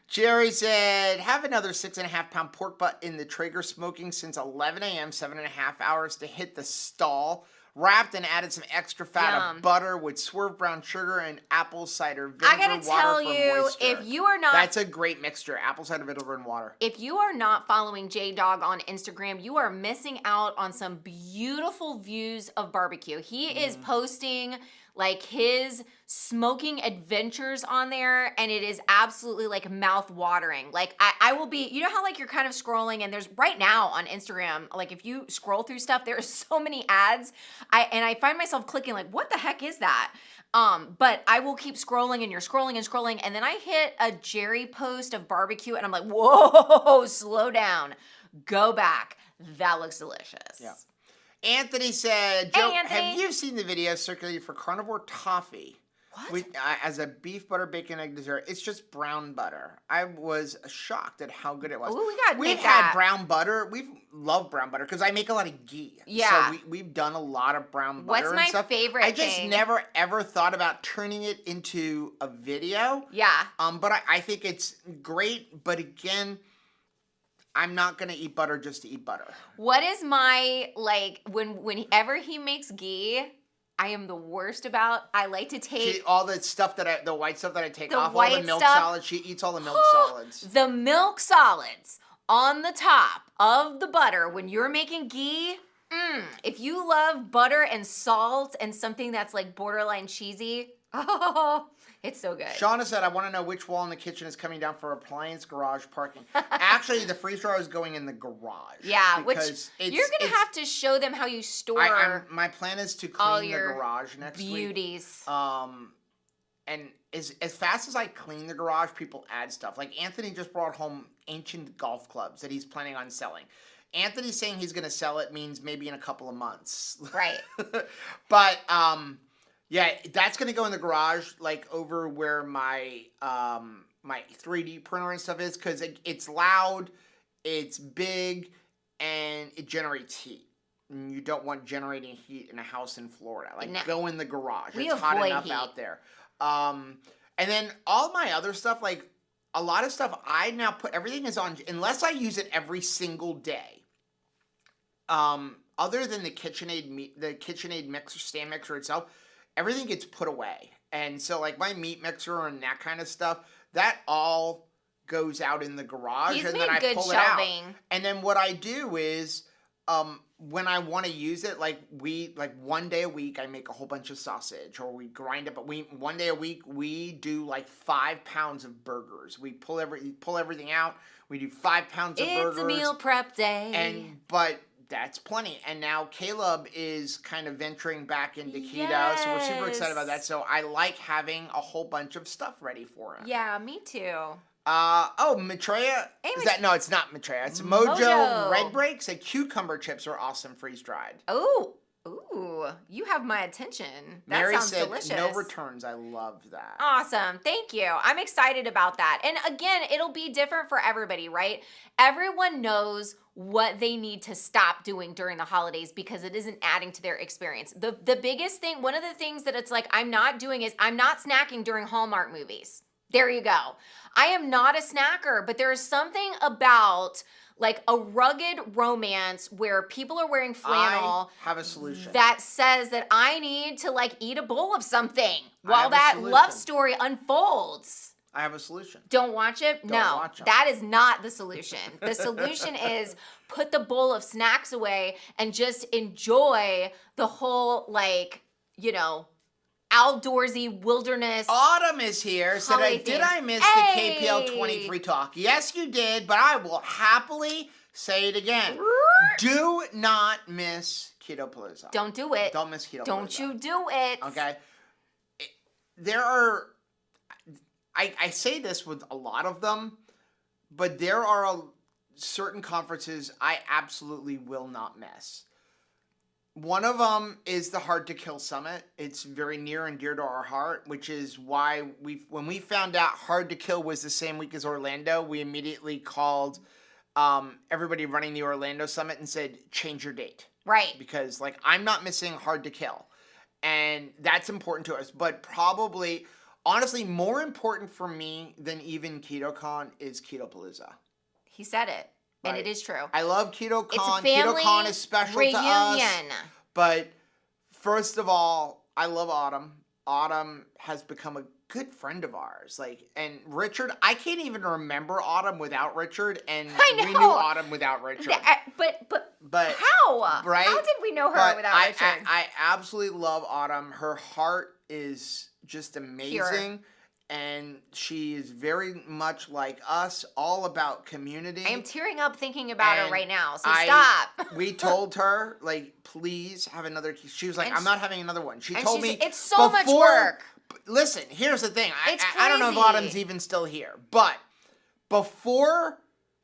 Jerry said, have another 6.5 pound pork butt in the Traeger smoking since 11 a.m., 7.5 hours to hit the stall. Wrapped and added some extra fat of butter with swerve brown sugar and apple cider vinegar. I gotta tell you, if you are not... That's a great mixture, apple cider vinegar and water. If you are not following J-Dog on Instagram, you are missing out on some beautiful views of barbecue. He is posting like his smoking adventures on there, and it is absolutely like mouth watering. Like I will be, you know how like you're kind of scrolling and there's right now on Instagram, like if you scroll through stuff, there are so many ads. I find myself clicking like, what the heck is that? But I will keep scrolling and you're scrolling and scrolling. And then I hit a Jerry post of barbecue and I'm like, whoa, slow down, go back. That looks delicious. Yeah. Anthony said, Joe, have you seen the video circulated for Carnivore Toffee What? As a beef butter bacon egg dessert, it's just brown butter. I was shocked at how good it was. Ooh, we gotta We've make had that. brown butter. We've loved brown butter because I make a lot of ghee. Yeah. So we've done a lot of brown butter. What's and my stuff. favorite I just thing? never ever thought about turning it into a video. Yeah. But I think it's great. But again, I'm not gonna eat butter just to eat butter. What is my, like, whenever he makes ghee, I am the worst about. I like to take All the stuff the white stuff that I take The off, all white the milk stuff. solids. She eats all the milk solids. the milk solids on the top of the butter when you're making ghee. If you love butter and salt and something that's like borderline cheesy, oh, it's so good. Shauna said, I want to know which wall in the kitchen is coming down for appliance garage parking. Actually, the freeze dryer is going in the garage. Yeah, which because you're going to have to show them how you store my plan is to all clean the your garage next week. beauties. And as fast as I clean the garage, people add stuff. Like Anthony just brought home ancient golf clubs that he's planning on selling. Anthony's saying he's going to sell it means maybe in a couple of months. Right. But, yeah, that's going to go in the garage, like over where my my 3D printer and stuff is, because it's loud, it's big, and it generates heat. And you don't want generating heat in a house in Florida. Like, No. go in the garage. We It's hot avoid enough heat. out there. And then all my other stuff, like a lot of stuff, I now put everything is on, unless I use it every single day. Other than the KitchenAid mixer, stand mixer itself, everything gets put away. And so like my meat mixer and that kind of stuff, that all goes out in the garage. He's and made then I good pull shelving. it out. And then what I do is, when I want to use it, like one day a week, I make a whole bunch of sausage or we grind it. But one day a week, we do like 5 pounds of burgers. We pull everything out. We do 5 pounds of burgers. It's a meal prep day. But that's plenty. And now Caleb is kind of venturing back into keto, so we're super excited about that. So I like having a whole bunch of stuff ready for him. Yeah, me too. Maitreya. No, it's not Maitreya. It's Mojo Red Breaks. The cucumber chips are awesome freeze dried. Ooh, you have my attention. That Mary sounds said, delicious. no returns. I love that. Awesome. Thank you. I'm excited about that. And again, it'll be different for everybody, right? Everyone knows what they need to stop doing during the holidays because it isn't adding to their experience. The biggest thing, one of the things that it's like I'm not doing is I'm not snacking during Hallmark movies. There you go. I am not a snacker, but there is something about like a rugged romance where people are wearing flannel. I have a solution. That says that I need to like eat a bowl of something while that love story unfolds. I have a solution. Don't watch it? No, watch 'em. that is not the solution. The solution is put the bowl of snacks away and just enjoy the whole like, outdoorsy wilderness. Autumn is here. Said, did I miss the KPL 23 talk? Yes, you did, but I will happily say it again. Do not miss KetoPalooza. Don't do it. Don't miss KetoPalooza. Don't you do it. Okay? There are... I say this with a lot of them, but there are certain conferences I absolutely will not miss. One of them is the Hard to Kill Summit. It's very near and dear to our heart, which is why when we found out Hard to Kill was the same week as Orlando, we immediately called everybody running the Orlando Summit and said, change your date. Right. Because I'm not missing Hard to Kill. And that's important to us. But probably, honestly, more important for me than even KetoCon is KetoPalooza. He said it. And Right. it is true. I love KetoCon. It's a family KetoCon is special reunion. to us. But first of all, I love Autumn. Autumn has become a good friend of ours. And Richard, I can't even remember Autumn without Richard, and we knew Autumn without Richard. But how? Right? How did we know her without Richard? I absolutely love Autumn. Her heart is just amazing. Pure. And she is very much like us, all about community. I am tearing up thinking about her right now, so stop. We told her, please have another. She was like, I'm not having another one. She told me it's so much work. Listen, here's the thing. It's I don't know if crazy. Autumn's even still here, but before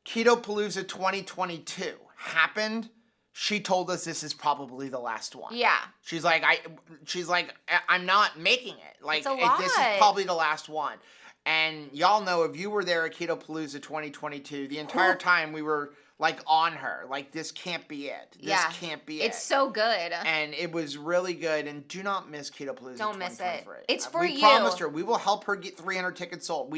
KetoPalooza 2022 happened, she told us this is probably the last one. Yeah. She's like, I'm not making it. Like, It's a lot. this is probably the last one. And y'all know, if you were there at KetoPalooza 2022, the entire time we were like on her, like, this can't be it. This can't be it. It's so good. And it was really good. And do not miss KetoPalooza 2023. Don't miss it. It's for you. We promised her we will help her get 300 tickets sold.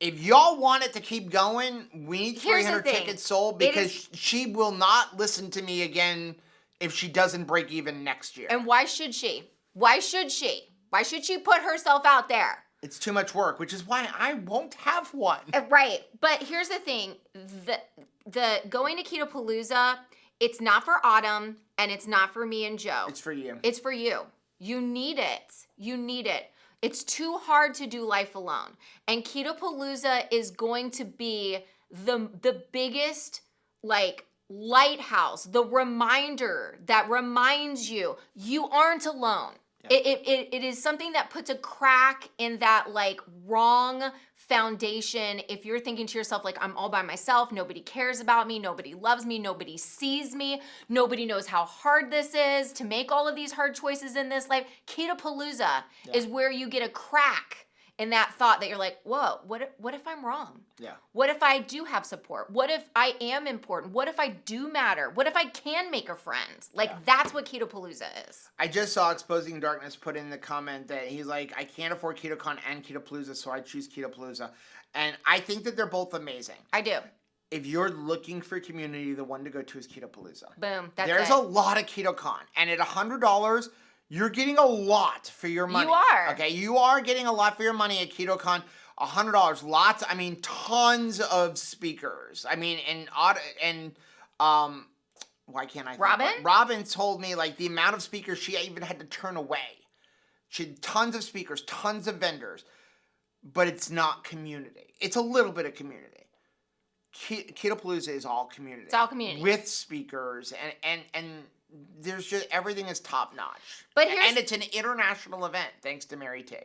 If y'all want it to keep going, we need 300 tickets sold, because she will not listen to me again if she doesn't break even next year. And why should she? Why should she? Why should she put herself out there? It's too much work, which is why I won't have one. Right. But here's the thing. The going to KetoPalooza, it's not for Autumn, and it's not for me and Joe. It's for you. It's for you. You need it. You need it. It's too hard to do life alone. And KetoPalooza is going to be the biggest, like, lighthouse, the reminder that reminds you aren't alone. Yeah. It is something that puts a crack in that, like, wrong foundation. If you're thinking to yourself, like, I'm all by myself, nobody cares about me, nobody loves me, nobody sees me, nobody knows how hard this is to make all of these hard choices in this life. KetoPalooza is where you get a crack in that thought that you're like, whoa, what if I'm wrong? Yeah. What if I do have support? What if I am important? What if I do matter? What if I can make a friend? Like, that's what KetoPalooza is. I just saw Exposing Darkness put in the comment that he's like, I can't afford KetoCon and KetoPalooza, so I choose KetoPalooza. And I think that they're both amazing. I do. If you're looking for community, the one to go to is KetoPalooza. Boom. There's a lot of KetoCon. And at $100, you're getting a lot for your money. You are. Okay, you are getting a lot for your money at KetoCon. $100, lots. I mean, tons of speakers. I mean, why can't I? Robin? Robin told me, like, the amount of speakers she even had to turn away. She had tons of speakers, tons of vendors, but it's not community. It's a little bit of community. KetoPalooza is all community. It's all community with speakers and there's just, everything is top notch. And it's an international event, thanks to Mary T.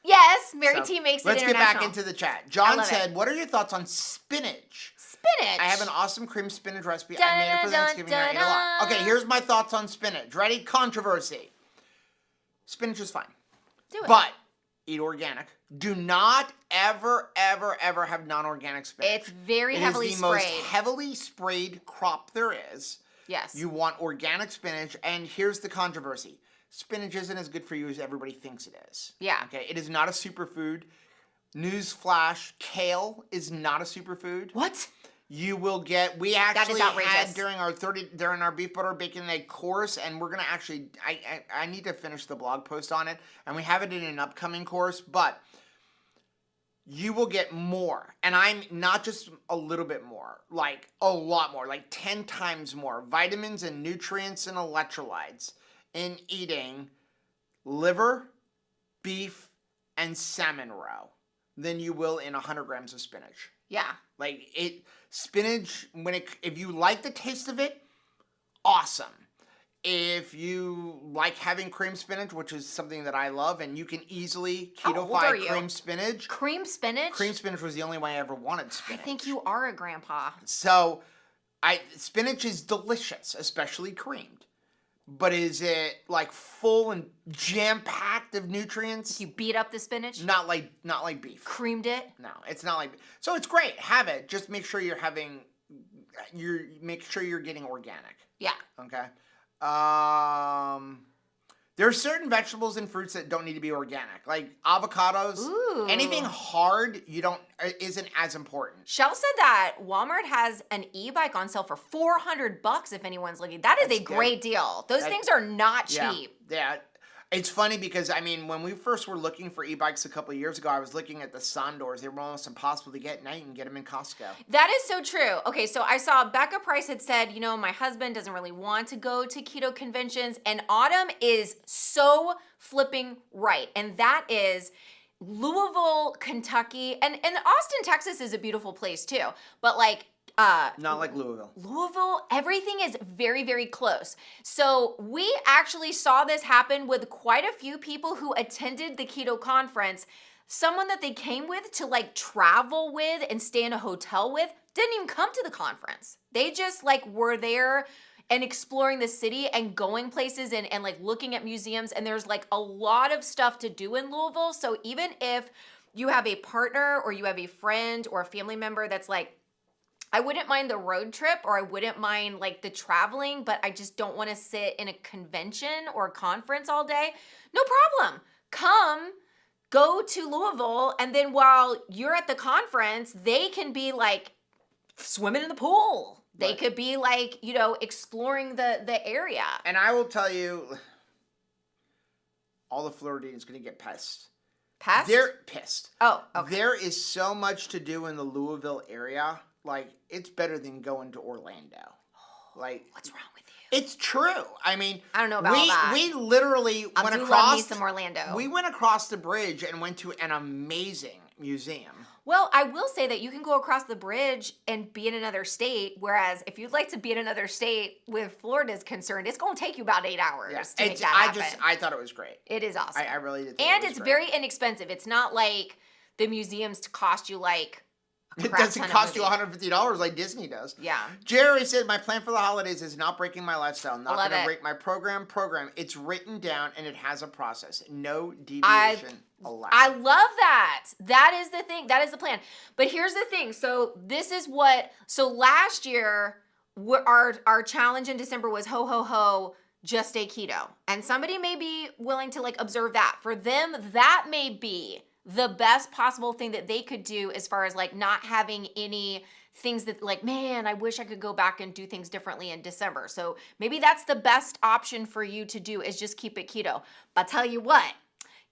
Yes, Mary T makes it international. Let's get back into the chat. John said, what are your thoughts on spinach? Spinach. I have an awesome cream spinach recipe. I made it for Thanksgiving. I ate a lot. Okay, here's my thoughts on spinach. Ready? Controversy. Spinach is fine. Do it. But eat organic. Do not ever, ever, ever have non-organic spinach. It's very heavily sprayed. It is the most heavily sprayed crop there is. Yes. You want organic spinach, and here's the controversy. Spinach isn't as good for you as everybody thinks it is. Yeah. Okay, it is not a superfood. Newsflash, kale is not a superfood. What? You will get, we actually had during our beef butter bacon and egg course, and we're gonna actually, I need to finish the blog post on it, and we have it in an upcoming course, but you will get more, and I'm not just a little bit more, like a lot more, like 10 times more vitamins and nutrients and electrolytes in eating liver, beef, and salmon roe than you will in 100 grams of spinach. Yeah. Like, spinach, if you like the taste of it, awesome. If you like having cream spinach, which is something that I love, and you can easily keto-fy cream spinach. Cream spinach? Cream spinach was the only way I ever wanted spinach. I think you are a grandpa. So, spinach is delicious, especially creamed. But is it, like, full and jam-packed of nutrients? You beat up the spinach? Not like beef. Creamed it? No, it's not like beef. So it's great. Have it. Just make sure you're getting organic. Yeah. Okay. There are certain vegetables and fruits that don't need to be organic, like avocados. Ooh. Anything hard isn't as important. Shell said that Walmart has an e-bike on sale for $400 if anyone's looking. That's a great deal. Those things are not cheap. Yeah. It's funny because, I mean, when we first were looking for e-bikes a couple of years ago, I was looking at the Sondors. They were almost impossible to get. Now you can get them in Costco. That is so true. Okay, so I saw Becca Price had said, my husband doesn't really want to go to keto conventions, and Autumn is so flipping right. And that is Louisville, Kentucky, and Austin, Texas is a beautiful place too. But like, not like Louisville. Louisville, everything is very, very close. So we actually saw this happen with quite a few people who attended the keto conference. Someone that they came with to like travel with and stay in a hotel with didn't even come to the conference. They just like were there and exploring the city and going places and like looking at museums. And there's like a lot of stuff to do in Louisville. So even if you have a partner or you have a friend or a family member that's like, I wouldn't mind the road trip or I wouldn't mind like the traveling, but I just don't want to sit in a convention or a conference all day. No problem. Come, go to Louisville, and then while you're at the conference, they can be like swimming in the pool. They Right. could be like, you know, exploring the area. And I will tell you, all the Floridians going to get pissed. Pest? They're pissed. Oh, okay. There is so much to do in the Louisville area. Like, it's better than going to Orlando. Like, What's wrong with you? it's true. I mean, I don't know about all that. we literally I went do across. love me some Orlando. We went across the bridge and went to an amazing museum. Well, I will say that you can go across the bridge and be in another state, whereas if you'd like to be in another state with Florida's concerned, it's going to take you about 8 hours to make that happen. I thought it was great. It is awesome. I really did think and it was it's great. very inexpensive. It's not like the museums to cost you like a It crap doesn't ton of cost you money. $150 like Disney does. Yeah. Jerry said, my plan for the holidays is not breaking my lifestyle, not love going to it. break my program. It's written down and it has a process. No deviation allowed. I love that. That is the thing. That is the plan. But here's the thing. So this is what. So last year, our challenge in December was ho ho ho, just stay keto. And somebody may be willing to like observe that. For them, that may be the best possible thing that they could do as far as like not having any things that like, man, I wish I could go back and do things differently in December. So maybe that's the best option for you to do is just keep it keto. But tell you what,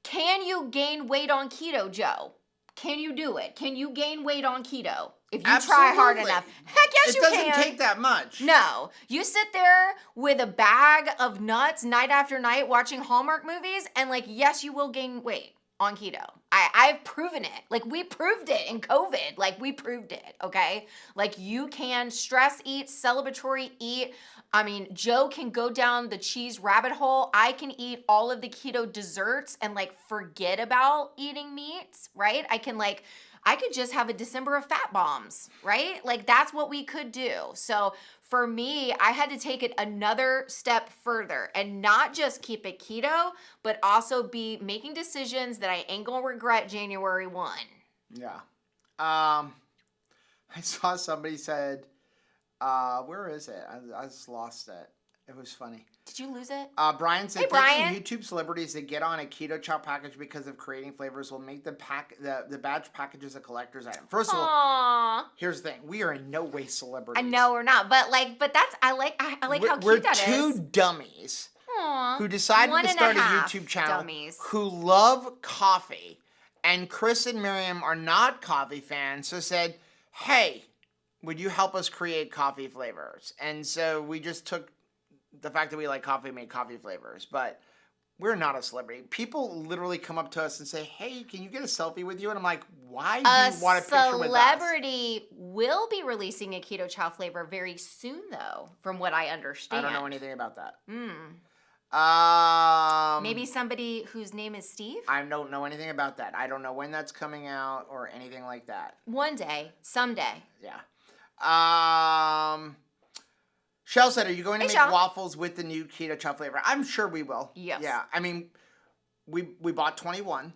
can you gain weight on keto, Joe? Can you do it? Can you gain weight on keto? If you try hard Absolutely. enough. Heck yes, you can. It doesn't take that much. No. You sit there with a bag of nuts night after night watching Hallmark movies and like, yes, you will gain weight on keto. I've proven it. Like we proved it in COVID. Like we proved it, okay? Like you can stress eat, celebratory eat. I mean, Joe can go down the cheese rabbit hole. I can eat all of the keto desserts and like forget about eating meats, right? I could just have a December of fat bombs, right? Like that's what we could do. So for me, I had to take it another step further and not just keep it keto, but also be making decisions that I ain't gonna regret January 1. Yeah. I saw somebody said, where is it? I just lost it. It was funny. Did you lose it? Brian said, Hey, Brian. YouTube celebrities that get on a Keto Chow package because of creating flavors will make the badge packages a collector's item. First of all, Aww. here's the thing: we are in no way celebrities. I know we're not, but that's I like how cute that is. We're two dummies Aw. who decided One to and start a half YouTube channel dummies. who love coffee, and Chris and Miriam are not coffee fans, so said, "Hey, would you help us create coffee flavors?" And so we just took the fact that we like coffee, made coffee flavors, but we're not a celebrity. People literally come up to us and say, "Hey, can you get a selfie with you?" And I'm like, "Why do you want a picture with us?" A celebrity will be releasing a Keto Chow flavor very soon, though, from what I understand. I don't know anything about that. Maybe somebody whose name is Steve? I don't know anything about that. I don't know when that's coming out or anything like that. One day, someday. Yeah. Shell said, "Are you going to make Shell. waffles with the new Keto Chow flavor?" I'm sure we will. Yes. Yeah. I mean, we bought 21.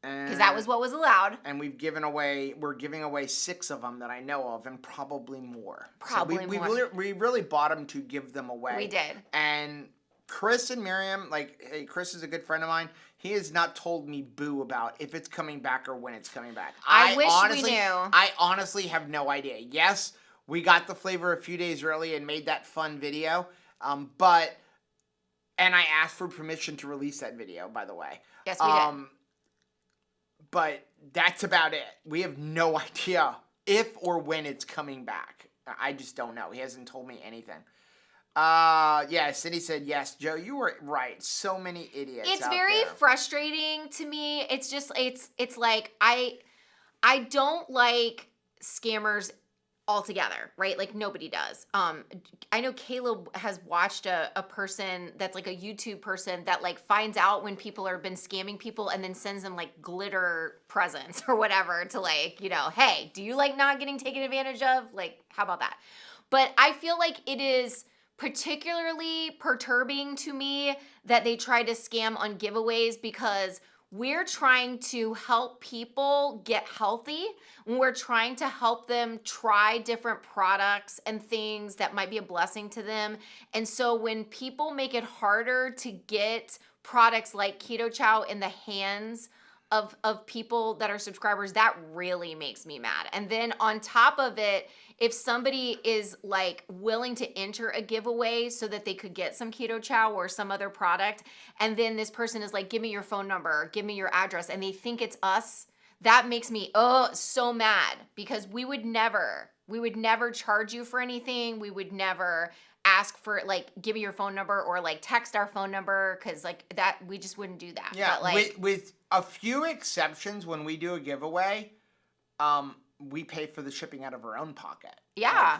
Because that was what was allowed. And we're giving away 6 of them that I know of, and probably more. Probably more. We really bought them to give them away. We did. And Chris and Miriam, hey, Chris is a good friend of mine. He has not told me boo about if it's coming back or when it's coming back. I wish we knew. I honestly have no idea. Yes, we got the flavor a few days early and made that fun video. And I asked for permission to release that video, by the way. Yes, we did. But that's about it. We have no idea if or when it's coming back. I just don't know. He hasn't told me anything. Yeah, Cindy said yes. Joe, you were right. So many idiots. It's out very there. frustrating to me. It's just it's like I don't like scammers altogether, right? Like nobody does. I know Caleb has watched a person that's like a YouTube person that like finds out when people have been scamming people and then sends them like glitter presents or whatever to like, hey, do you like not getting taken advantage of? Like, how about that? But I feel like it is particularly perturbing to me that they try to scam on giveaways, because we're trying to help people get healthy. We're trying to help them try different products and things that might be a blessing to them. And so when people make it harder to get products like Keto Chow in the hands of people that are subscribers, that really makes me mad. And then on top of it, if somebody is like willing to enter a giveaway so that they could get some Keto Chow or some other product, and then this person is like, give me your phone number, give me your address, and they think it's us, that makes me so mad, because we would never charge you for anything. We would never ask for like, give me your phone number, or like text our phone number, because like that, we just wouldn't do that. Yeah, but like, with a few exceptions, when we do a giveaway, we pay for the shipping out of our own pocket. Yeah.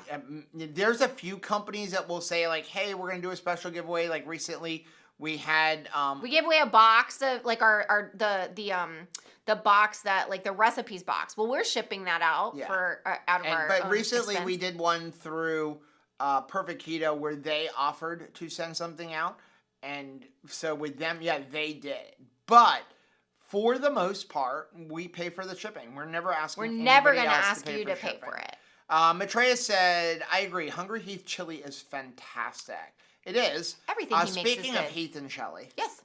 There's a few companies that will say like, hey, we're going to do a special giveaway. Like recently we had... we gave away a box of like the box that like the recipes box. Well, we're shipping that out for out of our But own recently expense. we did one through Perfect Keto where they offered to send something out. And so with them, they did. But... for the most part, we pay for the shipping. We're never asking. We're never going to ask you to pay for it. Maitreya said, I agree. Hungry Heath chili is fantastic. It is. Everything he makes is Speaking of good. Heath and Shelley. Yes.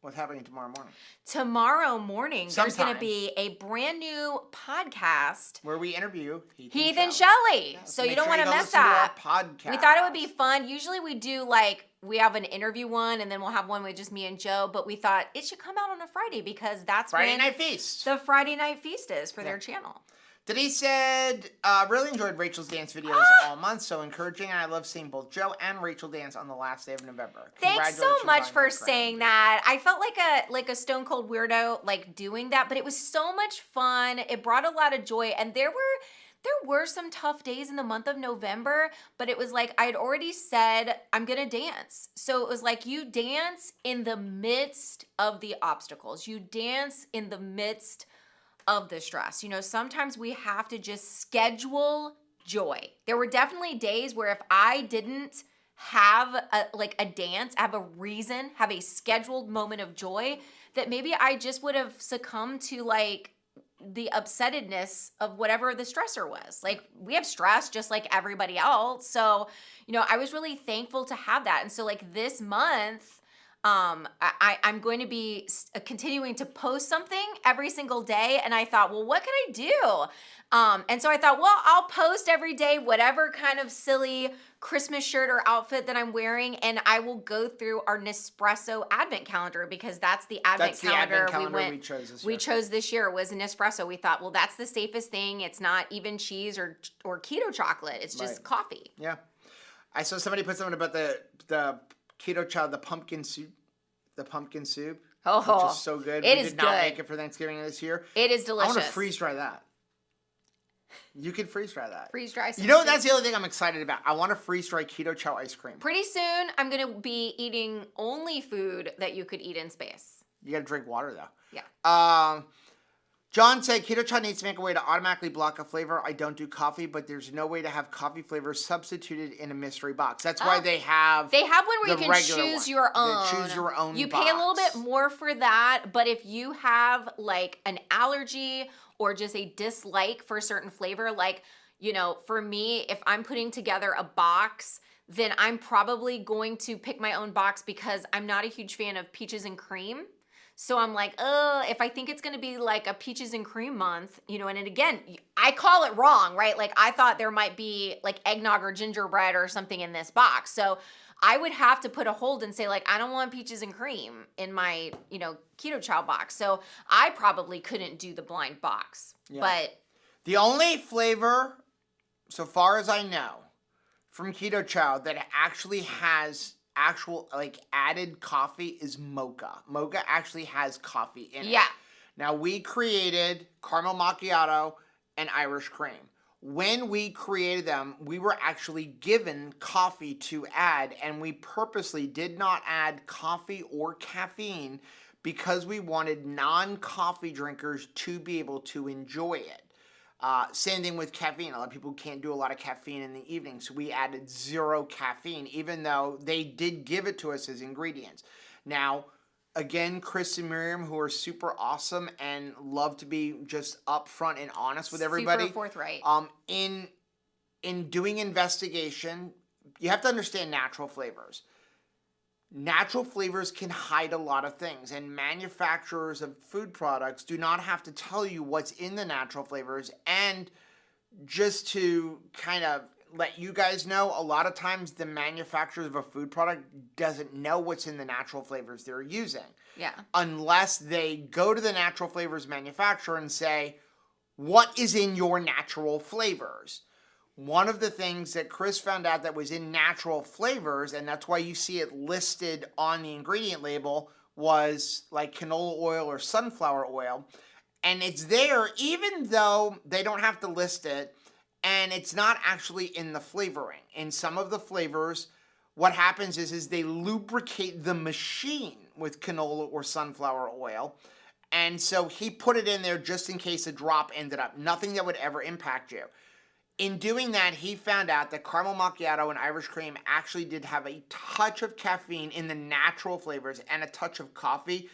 What's happening tomorrow morning? Tomorrow morning, there's going Sometime. to be a brand new podcast Where we interview Heath and Shelley. Yeah, so make you don't sure want to go miss listen to our that. podcast. We thought it would be fun. Usually we do like, we have an interview one, and then we'll have one with just me and Joe. But we thought it should come out on a Friday, because that's Friday when Night Feast. the Friday Night Feast is for their channel. Denise said, really enjoyed Rachel's dance videos all month. So encouraging. And I love seeing both Joe and Rachel dance on the last day of November. Thanks so Congratulations much on for your saying grand that. I felt like a stone cold weirdo like doing that, but it was so much fun. It brought a lot of joy, and there were some tough days in the month of November, but it was like I had already said I'm going to dance. So it was like you dance in the midst of the obstacles. You dance in the midst of the stress. You know, sometimes we have to just schedule joy. There were definitely days where if I didn't have a dance, have a reason, have a scheduled moment of joy, that maybe I just would have succumbed to like the upsettedness of whatever the stressor was. Like, we have stress just like everybody else. So, you know, I was really thankful to have that. And so like this month, I'm going to be continuing to post something every single day. And I thought, well, what can I do? And so I thought, well, I'll post every day whatever kind of silly Christmas shirt or outfit that I'm wearing, and I will go through our Nespresso advent calendar, because that's the advent calendar we chose this year. We chose this year was an espresso. We thought, well, that's the safest thing. It's not even cheese or keto chocolate. It's just coffee. Yeah. I saw somebody put something about the Keto Chow, the pumpkin soup. Oh, which is so good. It we is did not good. make it for Thanksgiving this year. It is delicious. I want to freeze dry that. You could freeze dry that. Freeze dry some You know, soup. that's the other thing I'm excited about. I want to freeze dry Keto Chow ice cream. Pretty soon, I'm going to be eating only food that you could eat in space. You got to drink water, though. Yeah. John said, Keto Chow needs to make a way to automatically block a flavor. I don't do coffee, but there's no way to have coffee flavors substituted in a mystery box. That's why they have one where you the can regular choose one. your own. You choose your own You box. pay a little bit more for that, but if you have like an allergy or just a dislike for a certain flavor, like, you know, for me, if I'm putting together a box, then I'm probably going to pick my own box, because I'm not a huge fan of peaches and cream. So I'm like, if I think it's going to be like a peaches and cream month, you know, and again, I call it wrong, right? Like, I thought there might be like eggnog or gingerbread or something in this box. So I would have to put a hold and say, like, I don't want peaches and cream in my, you know, Keto Chow box. So I probably couldn't do the blind box. Yeah. But the only flavor, so far as I know, from Keto Chow that actually has actual like added coffee is mocha. Mocha actually has coffee in it. Yeah. Now, we created caramel macchiato and Irish cream. When we created them, we were actually given coffee to add, and we purposely did not add coffee or caffeine because we wanted non-coffee drinkers to be able to enjoy it. Same thing with caffeine. A lot of people can't do a lot of caffeine in the evening, so we added 0 caffeine, even though they did give it to us as ingredients. Now, again, Chris and Miriam, who are super awesome and love to be just upfront and honest with everybody. Super forthright. In doing investigation, you have to understand natural flavors. Natural flavors can hide a lot of things, and manufacturers of food products do not have to tell you what's in the natural flavors. And just to kind of let you guys know, a lot of times the manufacturers of a food product doesn't know what's in the natural flavors they're using. Yeah. Unless they go to the natural flavors manufacturer and say, what is in your natural flavors? One of the things that Chris found out that was in natural flavors, and that's why you see it listed on the ingredient label, was like canola oil or sunflower oil. And it's there even though they don't have to list it, and it's not actually in the flavoring. In some of the flavors, what happens is they lubricate the machine with canola or sunflower oil. And so he put it in there just in case a drop ended up. Nothing that would ever impact you. In doing that, he found out that caramel macchiato and Irish cream actually did have a touch of caffeine in the natural flavors and a touch of coffee.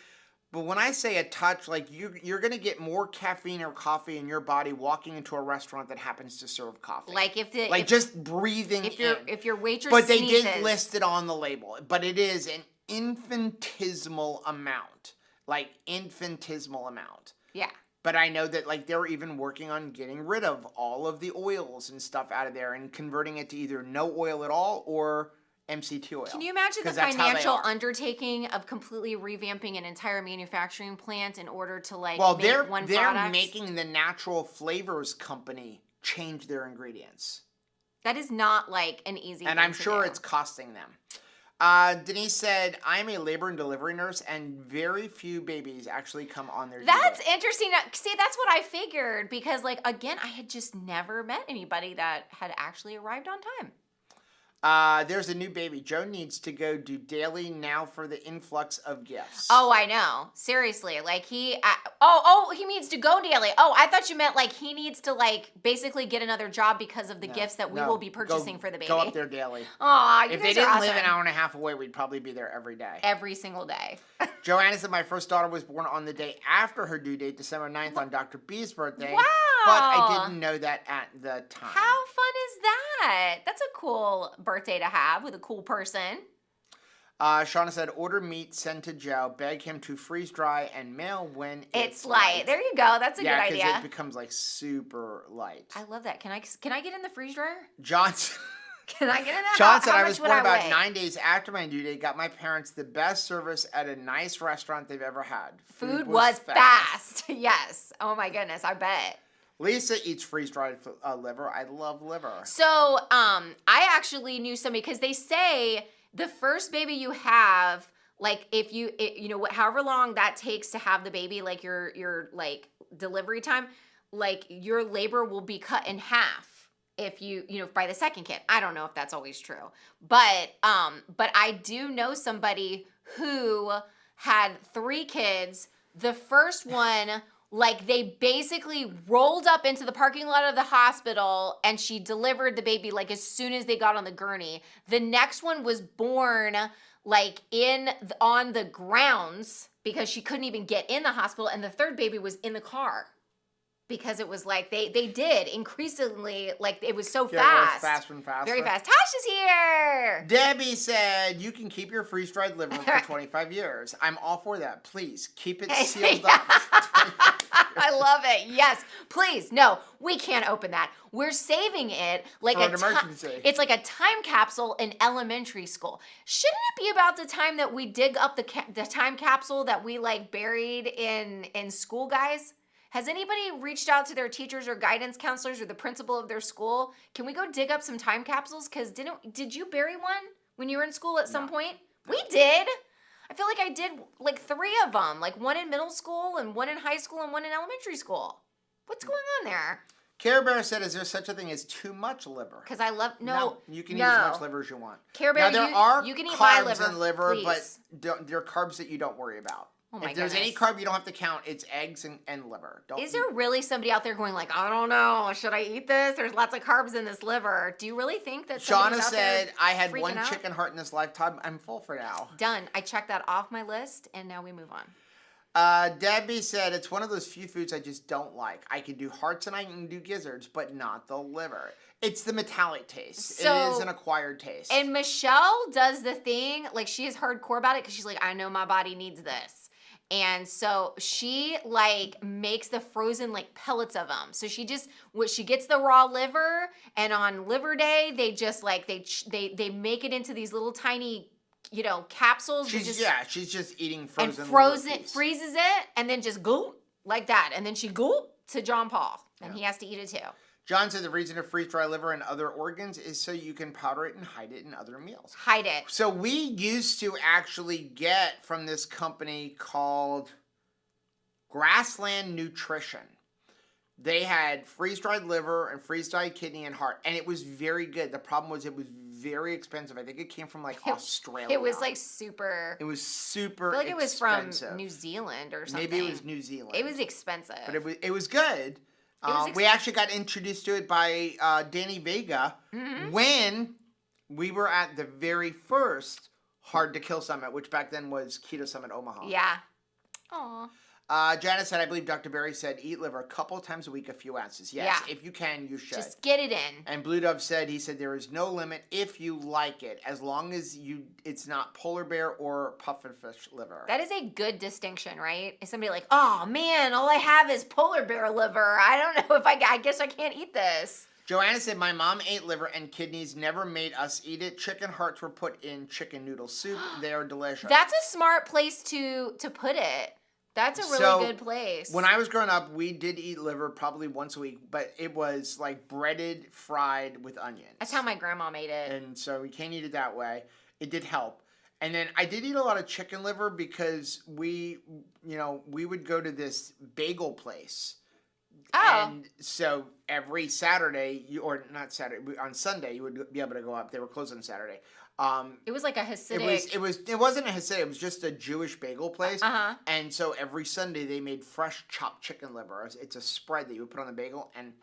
But when I say a touch, like you're going to get more caffeine or coffee in your body walking into a restaurant that happens to serve coffee. Like just breathing in. If your waitress But they sneezes, didn't list it on the label. But it is an infinitesimal amount. Like infinitesimal amount. Yeah. But I know that like they're even working on getting rid of all of the oils and stuff out of there and converting it to either no oil at all or MCT oil. Can you imagine the financial undertaking of completely revamping an entire manufacturing plant in order to make one product? They're making the natural flavors company change their ingredients. That is not like an easy and thing I'm sure to do. It's costing them. Denise said, I'm a labor and delivery nurse, and very few babies actually come on their That's interesting. See, that's what I figured, because, like, again, I had just never met anybody that had actually arrived on time. There's a new baby. Joe needs to go do daily now for the influx of gifts. Oh, I know. Seriously. Like, he needs to go daily. Oh, I thought you meant, like, he needs to, like, basically get another job because of the gifts that we will be purchasing for the baby. Go up there daily. Aw, you If guys they didn't are live awesome. an hour and a half away, we'd probably be there every day. Every single day. Joanna said, my first daughter was born on the day after her due date, December 9th, on Dr. B's birthday. Wow. But I didn't know that at the time. How fun is that? That's a cool birthday to have with a cool person. Shauna said, order meat, send to Joe, beg him to freeze dry and mail when it's light. There you go. That's a good idea. Yeah, because it becomes like super light. I love that. Can I get in the freeze dryer? Johnson. Can I get in that? John said, I was born about 9 days after my due date, got my parents the best service at a nice restaurant they've ever had. Food was fast. Yes. Oh my goodness, I bet. Lisa eats freeze-dried liver. I love liver. So, I actually knew somebody, because they say the first baby you have, like, if you know, however long that takes to have the baby, like your like delivery time, like your labor will be cut in half if you by the second kid. I don't know if that's always true, but I do know somebody who had 3 kids. The first one, like, they basically rolled up into the parking lot of the hospital and she delivered the baby, like, as soon as they got on the gurney. The next one was born, like, on the grounds because she couldn't even get in the hospital. And the third baby was in the car because it was like they did increasingly, like, it was so fast. Faster and faster. Very fast. Tosh is here. Debbie said, you can keep your freeze-dried liver for 25 years. I'm all for that. Please, keep it sealed up. I love it. Yes, please. No, we can't open that. We're saving it like for an emergency. It's like a time capsule in elementary school. Shouldn't it be about the time that we dig up the time capsule that we, like, buried in school, guys? Has anybody reached out to their teachers or guidance counselors or the principal of their school? Can we go dig up some time capsules? Because did you bury one when you were in school at some point? We did. I feel like I did like 3 of them, like one in middle school and one in high school and one in elementary school. What's going on there? Care Bear said, is there such a thing as too much liver? Because I love, no. You can eat as much liver as you want. Care Bear, now, there are you can eat carbs my liver, in liver, please. but there are carbs that you don't worry about. Oh my If there's any goodness. carb you don't have to count, it's eggs and liver. Don't Is there really somebody out there going like, I don't know, should I eat this? There's lots of carbs in this liver. Do you really think that somebody's Shauna out there said, I had freaking one out? chicken heart in this lifetime. I'm full for now. Done. I checked that off my list, and now we move on. Debbie said, it's one of those few foods I just don't like. I can do hearts and I can do gizzards, but not the liver. It's the metallic taste. It is an acquired taste. And Michelle does the thing, like she is hardcore about it because she's like, I know my body needs this. And so she like makes the frozen like pellets of them. So she gets the raw liver, and on liver day, they just like, they make it into these little tiny, capsules. She's just eating frozen. And freezes it, and then just gulp like that. And then she gulp to John Paul, and he has to eat it too. John said the reason to freeze dry liver and other organs is so you can powder it and hide it in other meals. Hide it. So we used to actually get from this company called Grassland Nutrition. They had freeze-dried liver and freeze-dried kidney and heart, and it was very good. The problem was it was very expensive. I think it came from like Australia. It was like super. It was super I feel like expensive. it was from New Zealand or something. Maybe it was New Zealand. It was expensive. But it was good. We actually got introduced to it by Danny Vega when we were at the very first Hard to Kill Summit, which back then was Keto Summit Omaha. Yeah. Aw. Janice said, I believe Dr. Berry said, eat liver a couple times a week, a few ounces. Yes, if you can, you should. Just get it in. And Blue Dove said, he said, there is no limit if you like it, as long as it's not polar bear or pufferfish liver. That is a good distinction, right? Is somebody like, oh man, all I have is polar bear liver. I don't know if I guess I can't eat this. Joanna said, my mom ate liver and kidneys, never made us eat it. Chicken hearts were put in chicken noodle soup. They are delicious. That's a smart place to put it. That's a really good place. When I was growing up, we did eat liver probably once a week, but it was like breaded, fried with onions. That's how my grandma made it. And so we can't eat it that way. It did help. And then I did eat a lot of chicken liver because we would go to this bagel place. Oh. And so every Saturday, on Sunday, you would be able to go up. They were closed on Saturday. It was like a Hasidic. It wasn't a Hasidic. It was just a Jewish bagel place. Uh-huh. And so every Sunday they made fresh chopped chicken liver. It's a spread that you would put on the bagel, and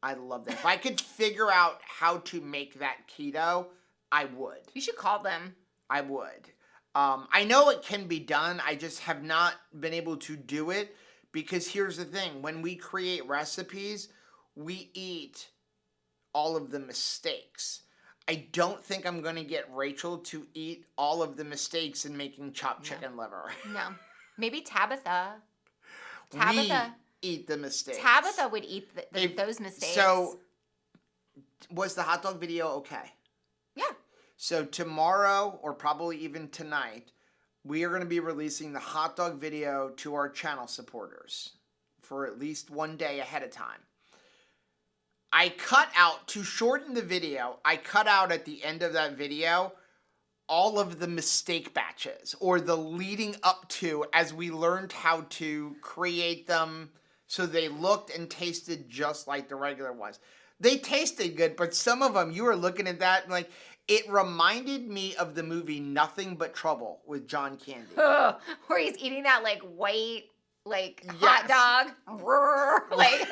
I love that. If I could figure out how to make that keto, I would. You should call them. I would. I know it can be done. I just have not been able to do it because here's the thing: when we create recipes, we eat all of the mistakes. I don't think I'm going to get Rachel to eat all of the mistakes in making chopped chicken liver. No. Maybe Tabitha. We eat the mistakes. Tabitha would eat those mistakes. So, was the hot dog video okay? Yeah. So tomorrow, or probably even tonight, we are going to be releasing the hot dog video to our channel supporters for at least one day ahead of time. I cut out, to shorten the video, I cut out at the end of that video all of the mistake batches, or the leading up to, as we learned how to create them so they looked and tasted just like the regular ones. They tasted good, but some of them, you were looking at that and like, it reminded me of the movie Nothing But Trouble with John Candy. Where he's eating that like white, hot dog. Like,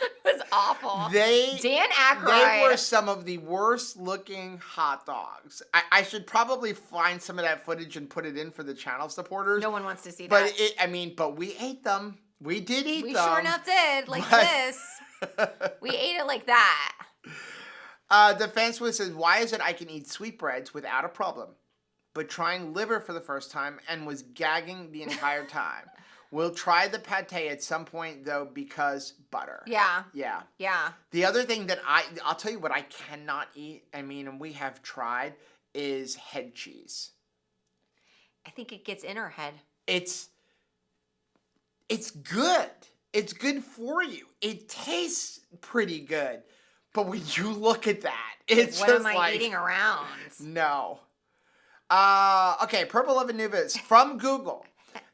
it was awful. Dan Aykroyd. They were some of the worst looking hot dogs. I should probably find some of that footage and put it in for the channel supporters. No one wants to see that. But but we ate them. We did eat them. We sure enough did. This. We ate it like that. Defense says, why is it I can eat sweetbreads without a problem, but trying liver for the first time and was gagging the entire time? We'll try the pate at some point, though, because butter. Yeah. Yeah. Yeah. The other thing that I'll tell you what I cannot eat, and we have tried, is head cheese. I think it gets in our head. It's good. It's good for you. It tastes pretty good. But when you look at that, it's what just am I eating around? No. Okay, Purple 11 Nubis from Google.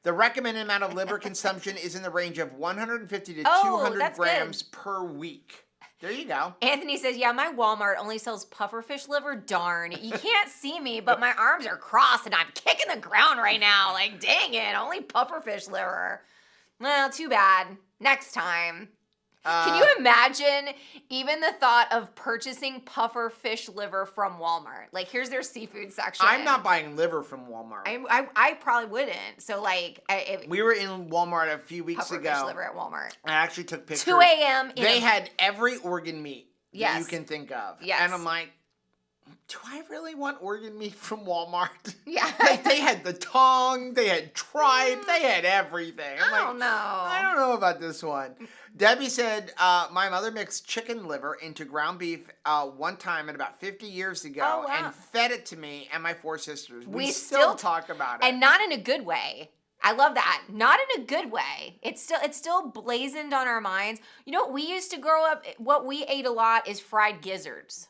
The recommended amount of liver consumption is in the range of 150 to 200 grams per week. There you go. Anthony says, yeah, my Walmart only sells pufferfish liver. Darn. You can't see me, but my arms are crossed and I'm kicking the ground right now. Like, dang it, only pufferfish liver. Well, too bad. Next time. Can you imagine even the thought of purchasing puffer fish liver from Walmart? Like, here's their seafood section. I'm not buying liver from Walmart. I probably wouldn't. So, like, we were in Walmart a few weeks ago. Puffer fish liver at Walmart. I actually took pictures. 2 a.m. They had every organ meat that you can think of. Yes. And I'm like, do I really want organ meat from Walmart? Yeah. They had the tongue, they had tripe, they had everything. I don't know. I don't know about this one. Debbie said, my mother mixed chicken liver into ground beef one time at about 50 years ago and fed it to me and my 4 sisters. We still talk about it. And not in a good way. I love that. Not in a good way. It's still blazoned on our minds. You know, we used to grow up, what we ate a lot is fried gizzards.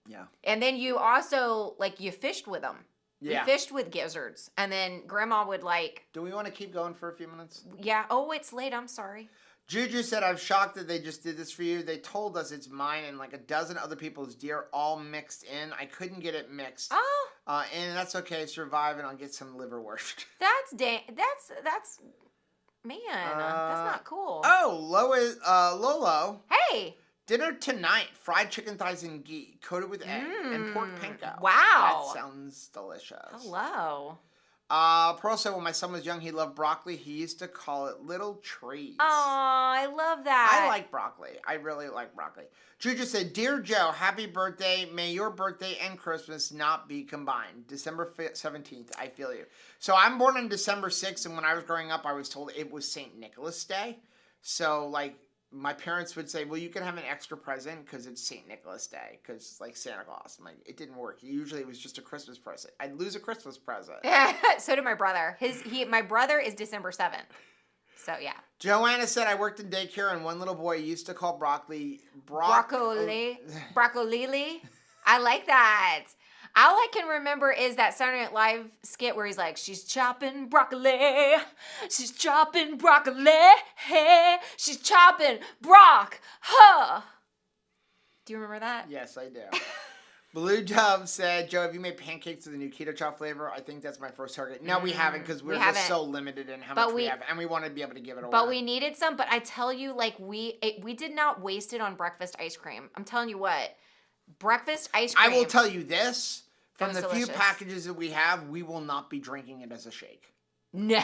Yeah. And then you also, like, you fished with them. Yeah. You fished with gizzards. And then Grandma would, like... Do we want to keep going for a few minutes? Yeah. Oh, it's late. I'm sorry. Juju said, I'm shocked that they just did this for you. They told us it's mine and like a dozen other people's deer all mixed in. I couldn't get it mixed. Oh. And that's okay. Survive and I'll get some liverwurst. That's man, that's not cool. Oh, Lolo. Hey. Dinner tonight, fried chicken thighs and ghee, coated with egg and pork panko. Wow. That sounds delicious. Hello. Pearl said when my son was young, he loved broccoli. He used to call it little trees. Oh, I love that. I like broccoli. I really like broccoli. Juju said, Dear Joe, happy birthday. May your birthday and Christmas not be combined. December 17th, I feel you. So I'm born on December 6th, and when I was growing up, I was told it was St. Nicholas Day. So, like, my parents would say, well, you can have an extra present because it's St. Nicholas Day, because it's like Santa Claus. I'm like, it didn't work. Usually it was just a Christmas present. I'd lose a Christmas present. So did my brother. My brother is December 7th. So, yeah. Joanna said, I worked in daycare, and one little boy used to call broccoli... Broccoli. I like that. All I can remember is that Saturday Night Live skit where he's like, she's chopping broccoli, she's chopping broccoli, hey, she's chopping brock, huh. Do you remember that? Yes, I do. Blue Dove said, Joe, have you made pancakes with the new Keto Chow flavor? I think that's my first target. No, we haven't because we're just so limited in how much we have, and we want to be able to give it away. But we needed some, but I tell you, like, we did not waste it on breakfast ice cream. I'm telling you what. Breakfast ice cream. I will tell you this. From the delicious. few packages that we have, we will not be drinking it as a shake. No,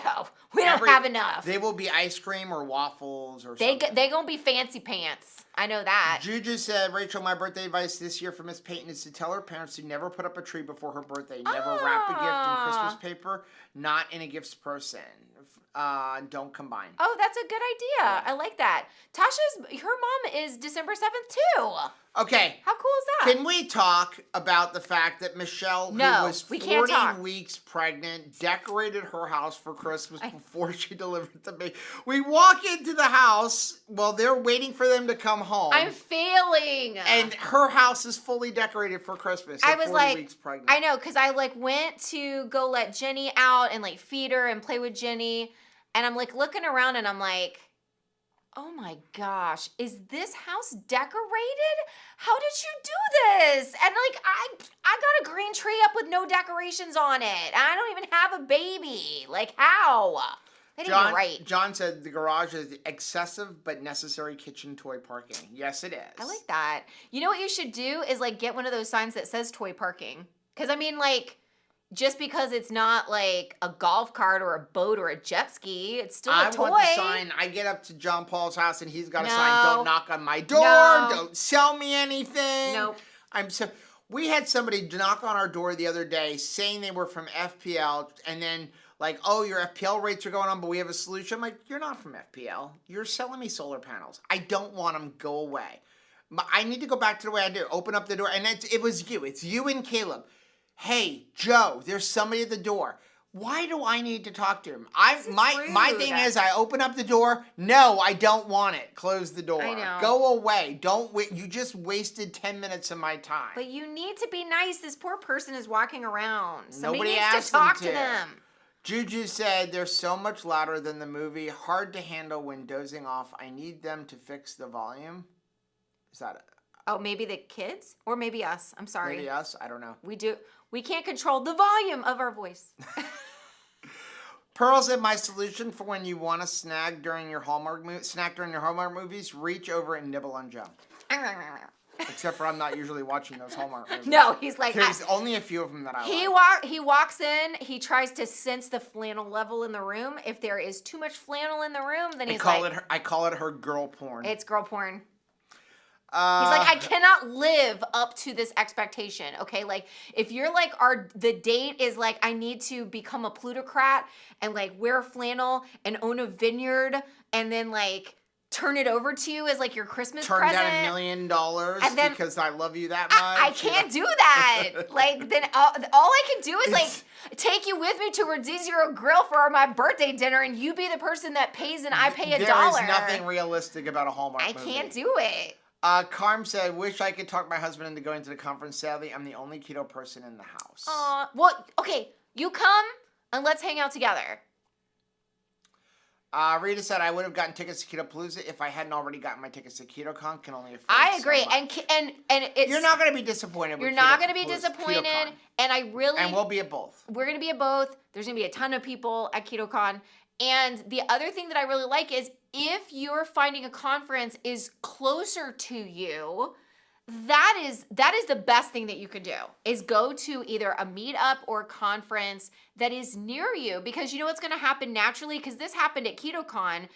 we don't have enough. They will be ice cream or waffles or something. They gonna be fancy pants. I know that. Juju said, Rachel, my birthday advice this year for Miss Peyton is to tell her parents to never put up a tree before her birthday. Never wrap a gift in Christmas paper, not in a gifts person. Don't combine. Oh, that's a good idea. Yeah. I like that. Her mom is December 7th too. Okay. How cool is that? Can we talk about the fact that Michelle, who was 14 weeks pregnant, decorated her house for Christmas before she delivered the baby? We walk into the house while they're waiting for them to come home. I'm failing. And her house is fully decorated for Christmas. I was 40 weeks pregnant. I know, because I went to go let Jenny out and feed her and play with Jenny. And I'm looking around and I'm like, oh my gosh, is this house decorated? How did you do this? And I got a green tree up with no decorations on it. And I don't even have a baby. How? That ain't right. John said the garage is excessive but necessary kitchen toy parking. Yes, it is. I like that. You know what you should do is get one of those signs that says toy parking. Because just because it's not a golf cart or a boat or a jet ski, it's still a toy. I want the sign. I get up to John Paul's house and he's got a sign, don't knock on my door, don't sell me anything. Nope. We had somebody knock on our door the other day saying they were from FPL and then oh, your FPL rates are going on, but we have a solution. I'm like, you're not from FPL. You're selling me solar panels. I don't want them. Go away. I need to go back to the way I do. Open up the door. And it was you. It's you and Caleb. Hey, Joe, there's somebody at the door. Why do I need to talk to him? My thing is I open up the door. No, I don't want it. Close the door. I know. Go away. Don't wait. You just wasted 10 minutes of my time. But you need to be nice. This poor person is walking around. Nobody needs to talk to them. Juju said they're so much louder than the movie. Hard to handle when dozing off. I need them to fix the volume. Is that it? Oh, maybe the kids? Or maybe us. I'm sorry. Maybe us? I don't know. We can't control the volume of our voice. Pearl said, my solution for when you want to snack during your Hallmark movies, reach over and nibble on gum. Except for I'm not usually watching those Hallmark movies. No, he's like... There's only a few of them that I like. He walks in, he tries to sense the flannel level in the room. If there is too much flannel in the room, then he's I call it her girl porn. It's girl porn. He's like, I cannot live up to this expectation, okay? Like, if you're like, the date is like, I need to become a plutocrat and like wear flannel and own a vineyard and then like turn it over to you as like your Christmas present. Turn down $1 million because I love you that much. I can't do that. Like, then all I can do is like take you with me to Rd Zero Grill for my birthday dinner and you be the person that pays and I pay $1. There is nothing realistic about a Hallmark movie. I can't do it. Carm said, wish I could talk my husband into going to the conference. Sadly, I'm the only keto person in the house. Well, okay, you come and let's hang out together. Rita said, I would have gotten tickets to KetoPalooza if I hadn't already gotten my tickets to KetoCon. Can only afford I agree. So and it's... You're not going to be disappointed. You're not going to be disappointed. KetoCon. And I really... And we'll be at both. We're going to be at both. There's going to be a ton of people at KetoCon. And the other thing that I really like is if you're finding a conference is closer to you, that is the best thing that you can do is go to either a meetup or a conference that is near you, because you know what's going to happen naturally, because this happened at KetoCon.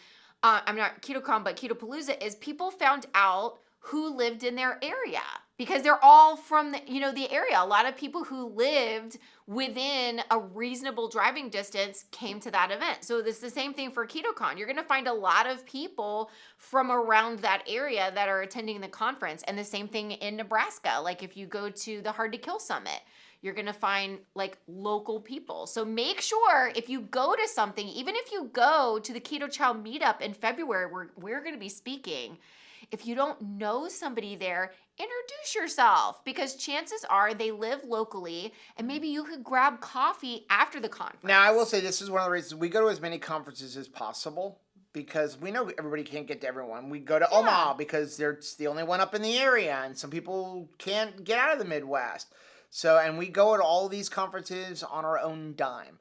I'm not KetoCon, but KetoPalooza is people found out who lived in their area because they're all from the area. A lot of people who lived within a reasonable driving distance came to that event. So it's the same thing for KetoCon. You're going to find a lot of people from around that area that are attending the conference, and the same thing in Nebraska. Like if you go to the Hard to Kill Summit, you're going to find like local people. So make sure if you go to something, even if you go to the Keto Chow meetup in February, where we're going to be speaking, if you don't know somebody there, introduce yourself, because chances are they live locally and maybe you could grab coffee after the conference. Now, I will say this is one of the reasons we go to as many conferences as possible, because we know everybody can't get to everyone. We go to Omaha because it's the only one up in the area, and some people can't get out of the Midwest. So, and we go to all of these conferences on our own dime.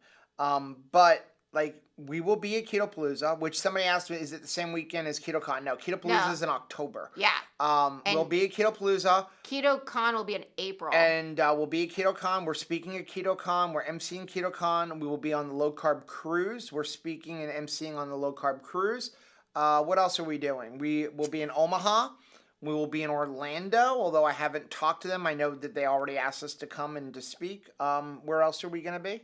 But like, we will be at KetoPalooza, which somebody asked me, is it the same weekend as KetoCon? No, KetoPalooza is in October. Yeah. We'll be at KetoPalooza. KetoCon will be in April. And we'll be at KetoCon. We're speaking at KetoCon. We're emceeing KetoCon. We will be on the low-carb cruise. We're speaking and emceeing on the low-carb cruise. What else are we doing? We will be in Omaha. We will be in Orlando, although I haven't talked to them. I know that they already asked us to come and to speak. Where else are we going to be?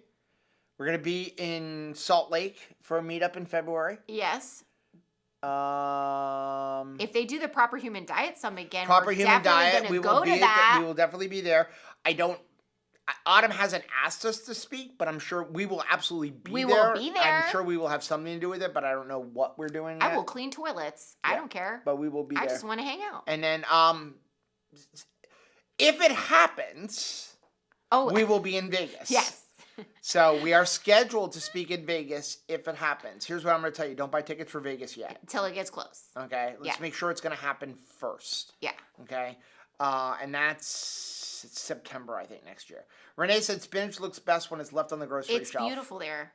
We're going to be in Salt Lake for a meetup in February. Yes. If they do the Proper Human Diet Summit again, Proper Human Diet, we will definitely be there. Autumn hasn't asked us to speak, but I'm sure we will absolutely be there. We will be there. I'm sure we will have something to do with it, but I don't know what we're doing yet. I will clean toilets. Yeah. I don't care. But we will be there. I just want to hang out. And then if it happens, we will be in Vegas. Yes. So we are scheduled to speak in Vegas if it happens. Here's what I'm going to tell you. Don't buy tickets for Vegas yet. Until it gets close. Okay? Let's make sure it's going to happen first. Yeah. Okay? And that's September, I think, next year. Renee said spinach looks best when it's left on the grocery shelf. It's beautiful there.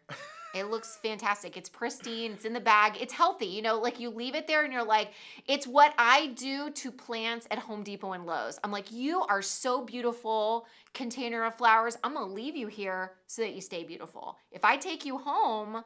It looks fantastic. It's pristine. It's in the bag. It's healthy. You know, like you leave it there and you're like, it's what I do to plants at Home Depot and Lowe's. I'm like, you are so beautiful, container of flowers. I'm going to leave you here so that you stay beautiful. If I take you home,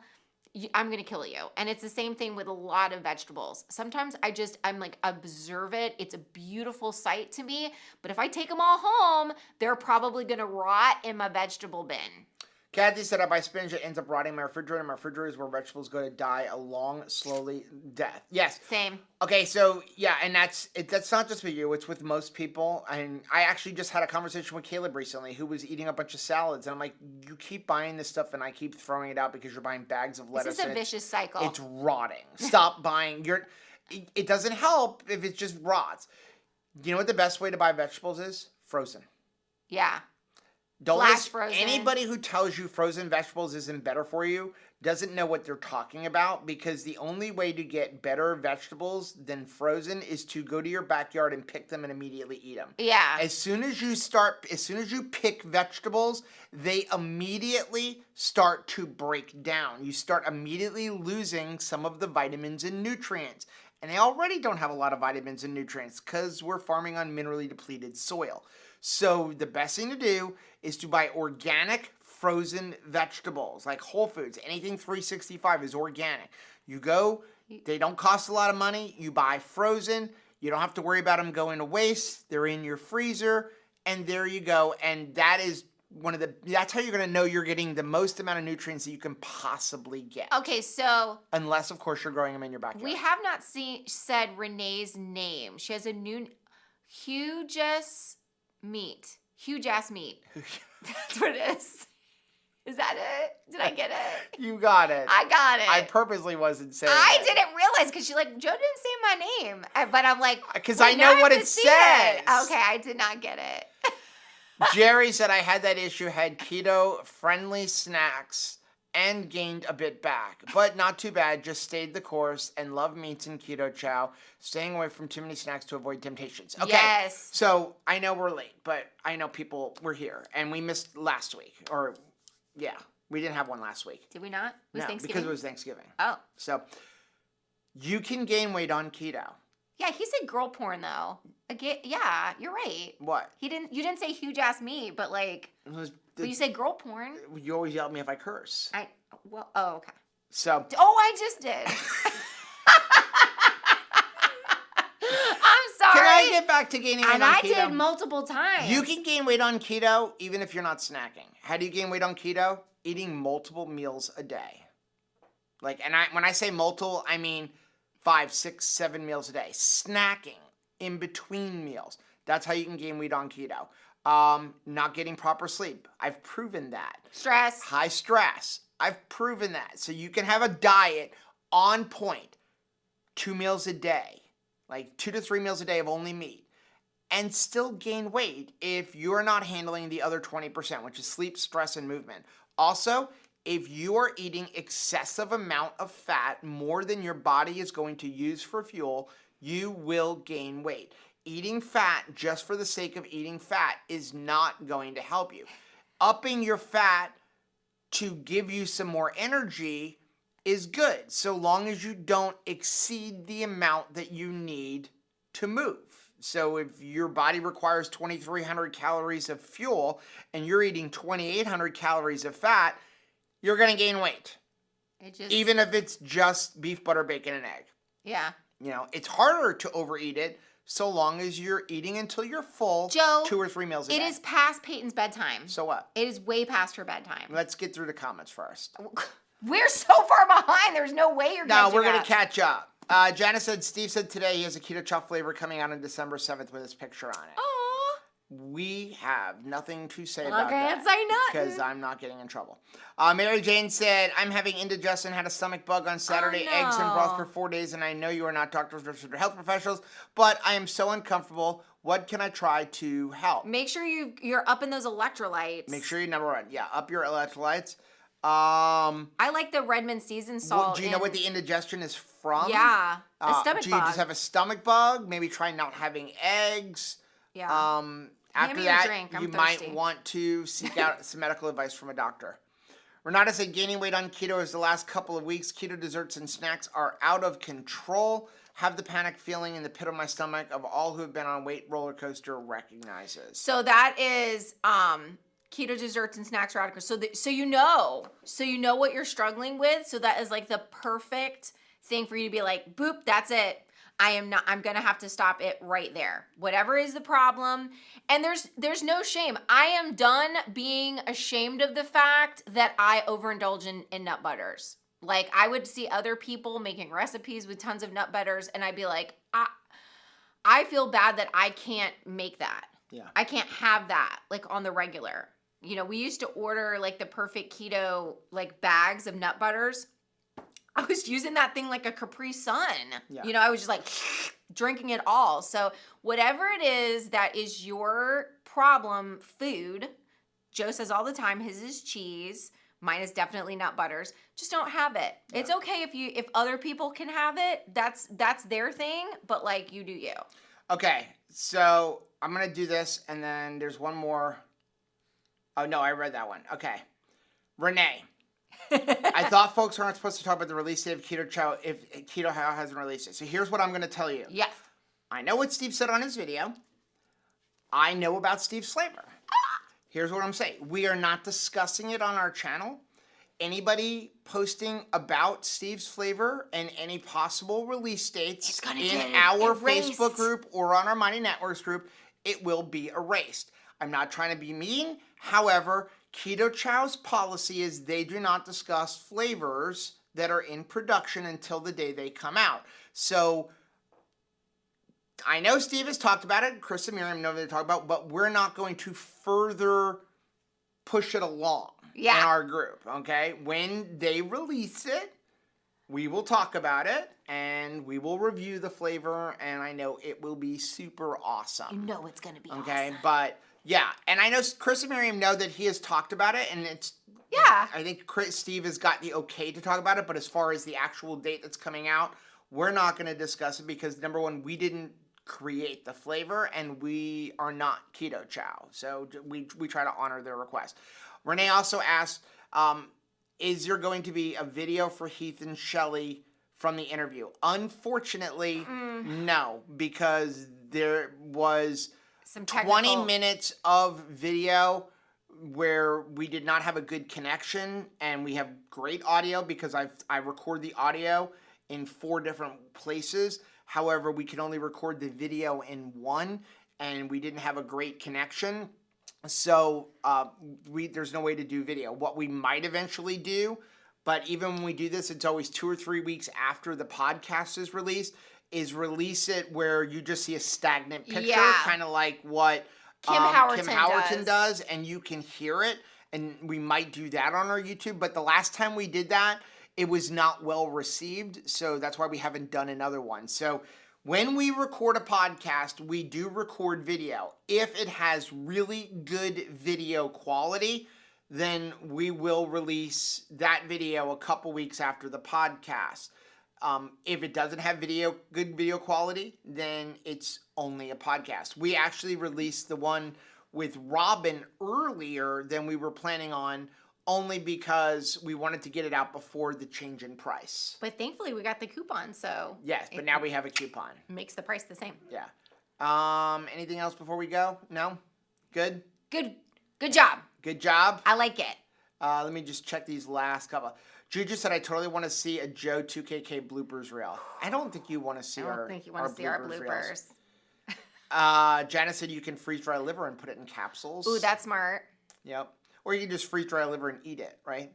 I'm going to kill you. And it's the same thing with a lot of vegetables. Sometimes I'm like, observe it. It's a beautiful sight to me. But if I take them all home, they're probably going to rot in my vegetable bin. Kathy said, I buy spinach, it ends up rotting in my refrigerator. My refrigerator is where vegetables go to die a long, slowly death. Yes. Same. Okay, so, yeah, and that's not just with you. It's with most people. And I actually just had a conversation with Caleb recently, who was eating a bunch of salads. And I'm like, you keep buying this stuff, and I keep throwing it out because you're buying bags of lettuce. This is a vicious cycle. It's rotting. Stop buying. It doesn't help if it just rots. You know what the best way to buy vegetables is? Frozen. Yeah. Don't Flash listen. frozen. Anybody who tells you frozen vegetables isn't better for you doesn't know what they're talking about, because the only way to get better vegetables than frozen is to go to your backyard and pick them and immediately eat them. Yeah. As soon as you pick vegetables, they immediately start to break down. You start immediately losing some of the vitamins and nutrients. And they already don't have a lot of vitamins and nutrients because we're farming on minerally depleted soil. So the best thing to do is to buy organic frozen vegetables, like Whole Foods. Anything 365 is organic. You go, they don't cost a lot of money. You buy frozen. You don't have to worry about them going to waste. They're in your freezer, and there you go. And that is that's how you're going to know you're getting the most amount of nutrients that you can possibly get. Okay, so unless, of course, you're growing them in your backyard. We have not said Renee's name. She has a new huge-ass meat. Huge-ass meat. That's what it is. Is that it? Did I get it? You got it. I got it. I purposely wasn't saying it. I didn't realize because she's like, Joe didn't say my name. But I'm like, because I know what it says. Okay, I did not get it. Jerry said, I had that issue, had keto-friendly snacks and gained a bit back. But not too bad, just stayed the course and love meats and Keto Chow, staying away from too many snacks to avoid temptations. Okay, yes. So I know we're late, but I know people were here, and we missed last week. Or, yeah, we didn't have one last week. Did we not? It was no, Thanksgiving? because it was Thanksgiving. Oh. So, you can gain weight on keto. Yeah, he said girl porn though. Again, yeah, you're right. What? You didn't say huge ass meat, but like, but you say girl porn. You always yell at me if I curse. Oh, okay. So. Oh, I just did. I'm sorry. Can I get back to gaining weight on keto? And I did multiple times. You can gain weight on keto even if you're not snacking. How do you gain weight on keto? Eating multiple meals a day. When I say multiple, I mean 5, 6, 7 meals a day. Snacking in between meals. That's how you can gain weight on keto. Not getting proper sleep. I've proven that. Stress. High stress. I've proven that. So you can have a diet on point. 2 meals a day. Like 2 to 3 meals a day of only meat. And still gain weight if you're not handling the other 20%, which is sleep, stress, and movement. Also, if you are eating excessive amount of fat, more than your body is going to use for fuel, you will gain weight. Eating fat just for the sake of eating fat is not going to help you. Upping your fat to give you some more energy is good, so long as you don't exceed the amount that you need to move. So if your body requires 2,300 calories of fuel and you're eating 2,800 calories of fat, you're going to gain weight. Even if it's just beef, butter, bacon, and egg. Yeah. You know, it's harder to overeat it so long as you're eating until you're full, Joe, 2 or 3 meals a day. It is past Peyton's bedtime. So what? It is way past her bedtime. Let's get through the comments first. We're so far behind. There's no way you're catching up. No, we're going to catch up. Janice said, Steve said today he has a Keto Chow flavor coming out on December 7th with his picture on it. Aww. We have nothing to say about that. Can't say nothing. Because I'm not getting in trouble. Mary Jane said, I'm having indigestion, had a stomach bug on Saturday, eggs and broth for 4 days, and I know you are not doctors or health professionals, but I am so uncomfortable. What can I try to help? Make sure you're up in those electrolytes. Make sure you number one, up your electrolytes. I like the Redmond seasoned salt. Do you know what the indigestion is from? Yeah, a stomach bug. Do you just have a stomach bug? Maybe try not having eggs. Yeah. After that, you might want to seek out some medical advice from a doctor. Renata said gaining weight on keto is the last couple of weeks. Keto desserts and snacks are out of control. Have the panic feeling in the pit of my stomach of all who have been on weight roller coaster recognizes. So that is keto desserts and snacks are out of control. So you know what you're struggling with. So that is like the perfect thing for you to be like, boop, that's it. I'm going to have to stop it right there. Whatever is the problem. And there's no shame. I am done being ashamed of the fact that I overindulge in nut butters. Like I would see other people making recipes with tons of nut butters and I'd be like, I feel bad that I can't make that. Yeah. I can't have that like on the regular. You know, we used to order like the perfect keto like bags of nut butters. I was using that thing like a Capri Sun. Yeah. You know, I was just like drinking it all. So whatever it is that is your problem food, Joe says all the time his is cheese. Mine is definitely nut butters. Just don't have it. Yeah. It's okay if other people can have it. That's their thing, but like you do you. Okay, so I'm going to do this, and then there's one more. Oh, no, I read that one. Okay. Renee. I thought folks aren't supposed to talk about the release date of Keto Chow if Keto Chow hasn't released it. So here's what I'm going to tell you. Yes. I know what Steve said on his video. I know about Steve's flavor. Here's what I'm saying. We are not discussing it on our channel. Anybody posting about Steve's flavor and any possible release dates in our Facebook group or on our Mighty Networks group, it will be erased. I'm not trying to be mean. However, Keto Chow's policy is they do not discuss flavors that are in production until the day they come out. So I know Steve has talked about it. Chris and Miriam know what they're talking about, but we're not going to further push it along in our group, okay? When they release it, we will talk about it, and we will review the flavor, and I know it will be super awesome. You know it's going to be okay, awesome. But yeah, and I know Chris and Miriam know that he has talked about it, and it's... Yeah. I think Steve has got the okay to talk about it, but as far as the actual date that's coming out, we're not going to discuss it because, number one, we didn't create the flavor, and we are not Keto Chow. So we try to honor their request. Renee also asked, is there going to be a video for Heath and Shelley from the interview? Unfortunately, no, because there was some 20 minutes of video where we did not have a good connection, and we have great audio because I record the audio in 4 different places. However, we could only record the video in one, and we didn't have a great connection. So there's no way to do video. What we might eventually do, but even when we do this, it's always 2 or 3 weeks after the podcast is released, is release it where you just see a stagnant picture, kind of like what Kim Howerton does, and you can hear it. And we might do that on our YouTube. But the last time we did that, it was not well received, so that's why we haven't done another one. So when we record a podcast, we do record video. If it has really good video quality, then we will release that video a couple weeks after the podcast. If it doesn't have good video quality, then it's only a podcast. We actually released the one with Robin earlier than we were planning on, only because we wanted to get it out before the change in price. But thankfully, we got the coupon, so... Yes, but now we have a coupon. Makes the price the same. Yeah. Anything else before we go? No? Good? Good job. Good job? I like it. Let me just check these last couple. Juju said, I totally want to see a Joe 2KK bloopers reel. I don't think you want to see our bloopers. I don't think you want to see our bloopers. Janice said you can freeze dry liver and put it in capsules. Ooh, that's smart. Yep. Or you can just freeze dry liver and eat it, right?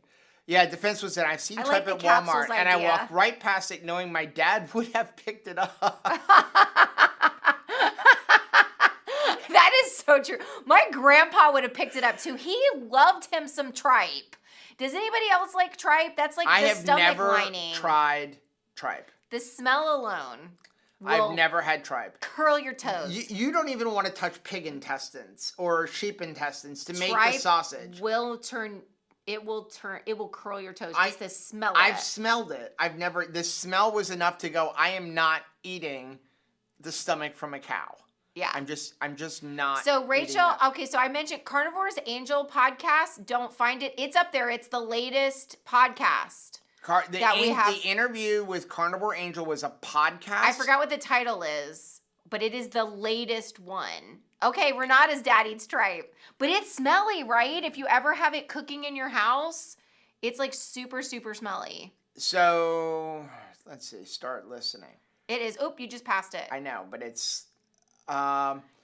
Yeah, Defense was that I've seen tripe at Walmart, and I walked right past it knowing my dad would have picked it up. That is so true. My grandpa would have picked it up too. He loved him some tripe. Does anybody else like tripe? That's like the stomach lining. I have never tried tripe. The smell alone. I've never had tripe. Curl your toes. You don't even want to touch pig intestines or sheep intestines to make the sausage. It will curl your toes just to smell it. I've smelled it. The smell was enough to go, I am not eating the stomach from a cow. Yeah. I'm just not. So Rachel, okay, so I mentioned Carnivore's Angel podcast. Don't find it. It's up there. It's the latest podcast. The interview with Carnivore Angel was a podcast. I forgot what the title is, but it is the latest one. Okay, Renata's dad eats tripe, but it's smelly, right? If you ever have it cooking in your house, it's like super, super smelly. So let's see. Start listening. It is. Oop, you just passed it. I know, but it's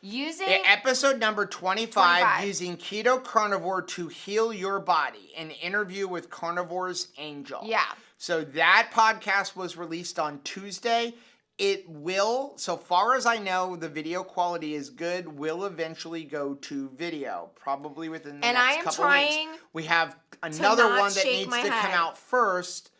using episode number 25, using Keto Carnivore to heal your body, an interview with Carnivore's Angel. Yeah. So that podcast was released on Tuesday. It will, so far as I know, the video quality is good, will eventually go to video, probably within the next couple weeks. We have another one that needs to come out first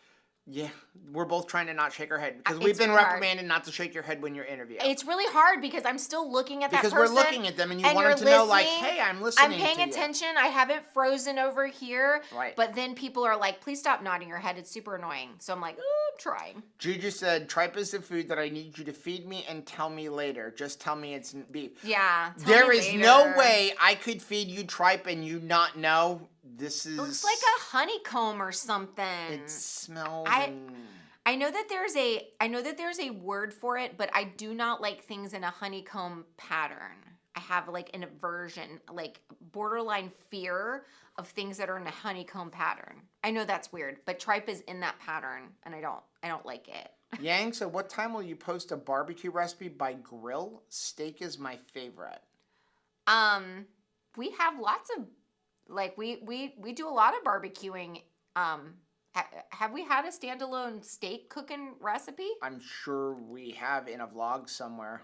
Yeah, we're both trying to not shake our head because It's we've been hard. reprimanded not to shake your head when you're interviewing. It's really hard because I'm still looking at that person. Because we're looking at them and you want them to know, like, hey, I'm listening to you. I'm paying attention. I haven't frozen over here. Right. But then people are like, please stop nodding your head. It's super annoying. So I'm like, oh, I'm trying. Juju said, tripe is the food that I need you to feed me and tell me later. Just tell me it's beef. Yeah. There is no way I could feed you tripe and you not know this is... It looks like a honeycomb or something. It smells I know that there's a word for it, but I do not like things in a honeycomb pattern. I have like an aversion, like borderline fear of things that are in a honeycomb pattern. I know that's weird, but tripe is in that pattern and I don't like it. Yang, so what time will you post a barbecue recipe by grill? Steak is my favorite. We have lots of like we do a lot of barbecuing. Have we had a standalone steak cooking recipe? I'm sure we have in a vlog somewhere.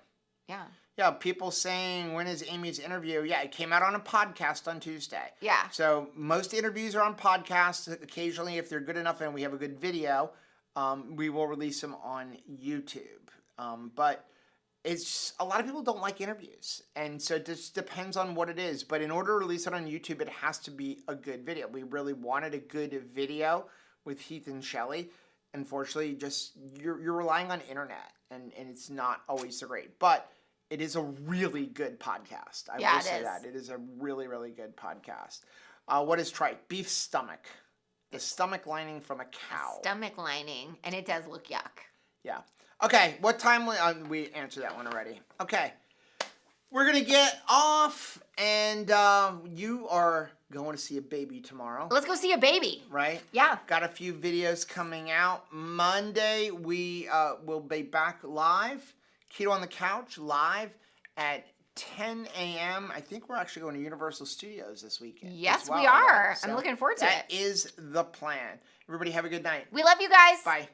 Yeah. Yeah, people saying, when is Amy's interview? Yeah, it came out on a podcast on Tuesday. Yeah. So most interviews are on podcasts. Occasionally, if they're good enough and we have a good video, we will release them on YouTube. But it's a lot of people don't like interviews. And so it just depends on what it is. But in order to release it on YouTube, it has to be a good video. We really wanted a good video with Heath and Shelley. Unfortunately, just you're relying on internet, and it's not always so great. But it is a really good podcast. I will say that. It is a really, really good podcast. What is tripe? Beef stomach. The stomach lining from a cow. Stomach lining, and it does look yuck. Yeah. Okay, what time we answered that one already. Okay. We're going to get off, and you are going to see a baby tomorrow. Let's go see a baby. Right? Yeah. Got a few videos coming out. Monday, we will be back live. Keto on the Couch, live at 10 a.m. I think we're actually going to Universal Studios this weekend. Yes, well, we are. right? So I'm looking forward to it. That is the plan. Everybody have a good night. We love you guys. Bye.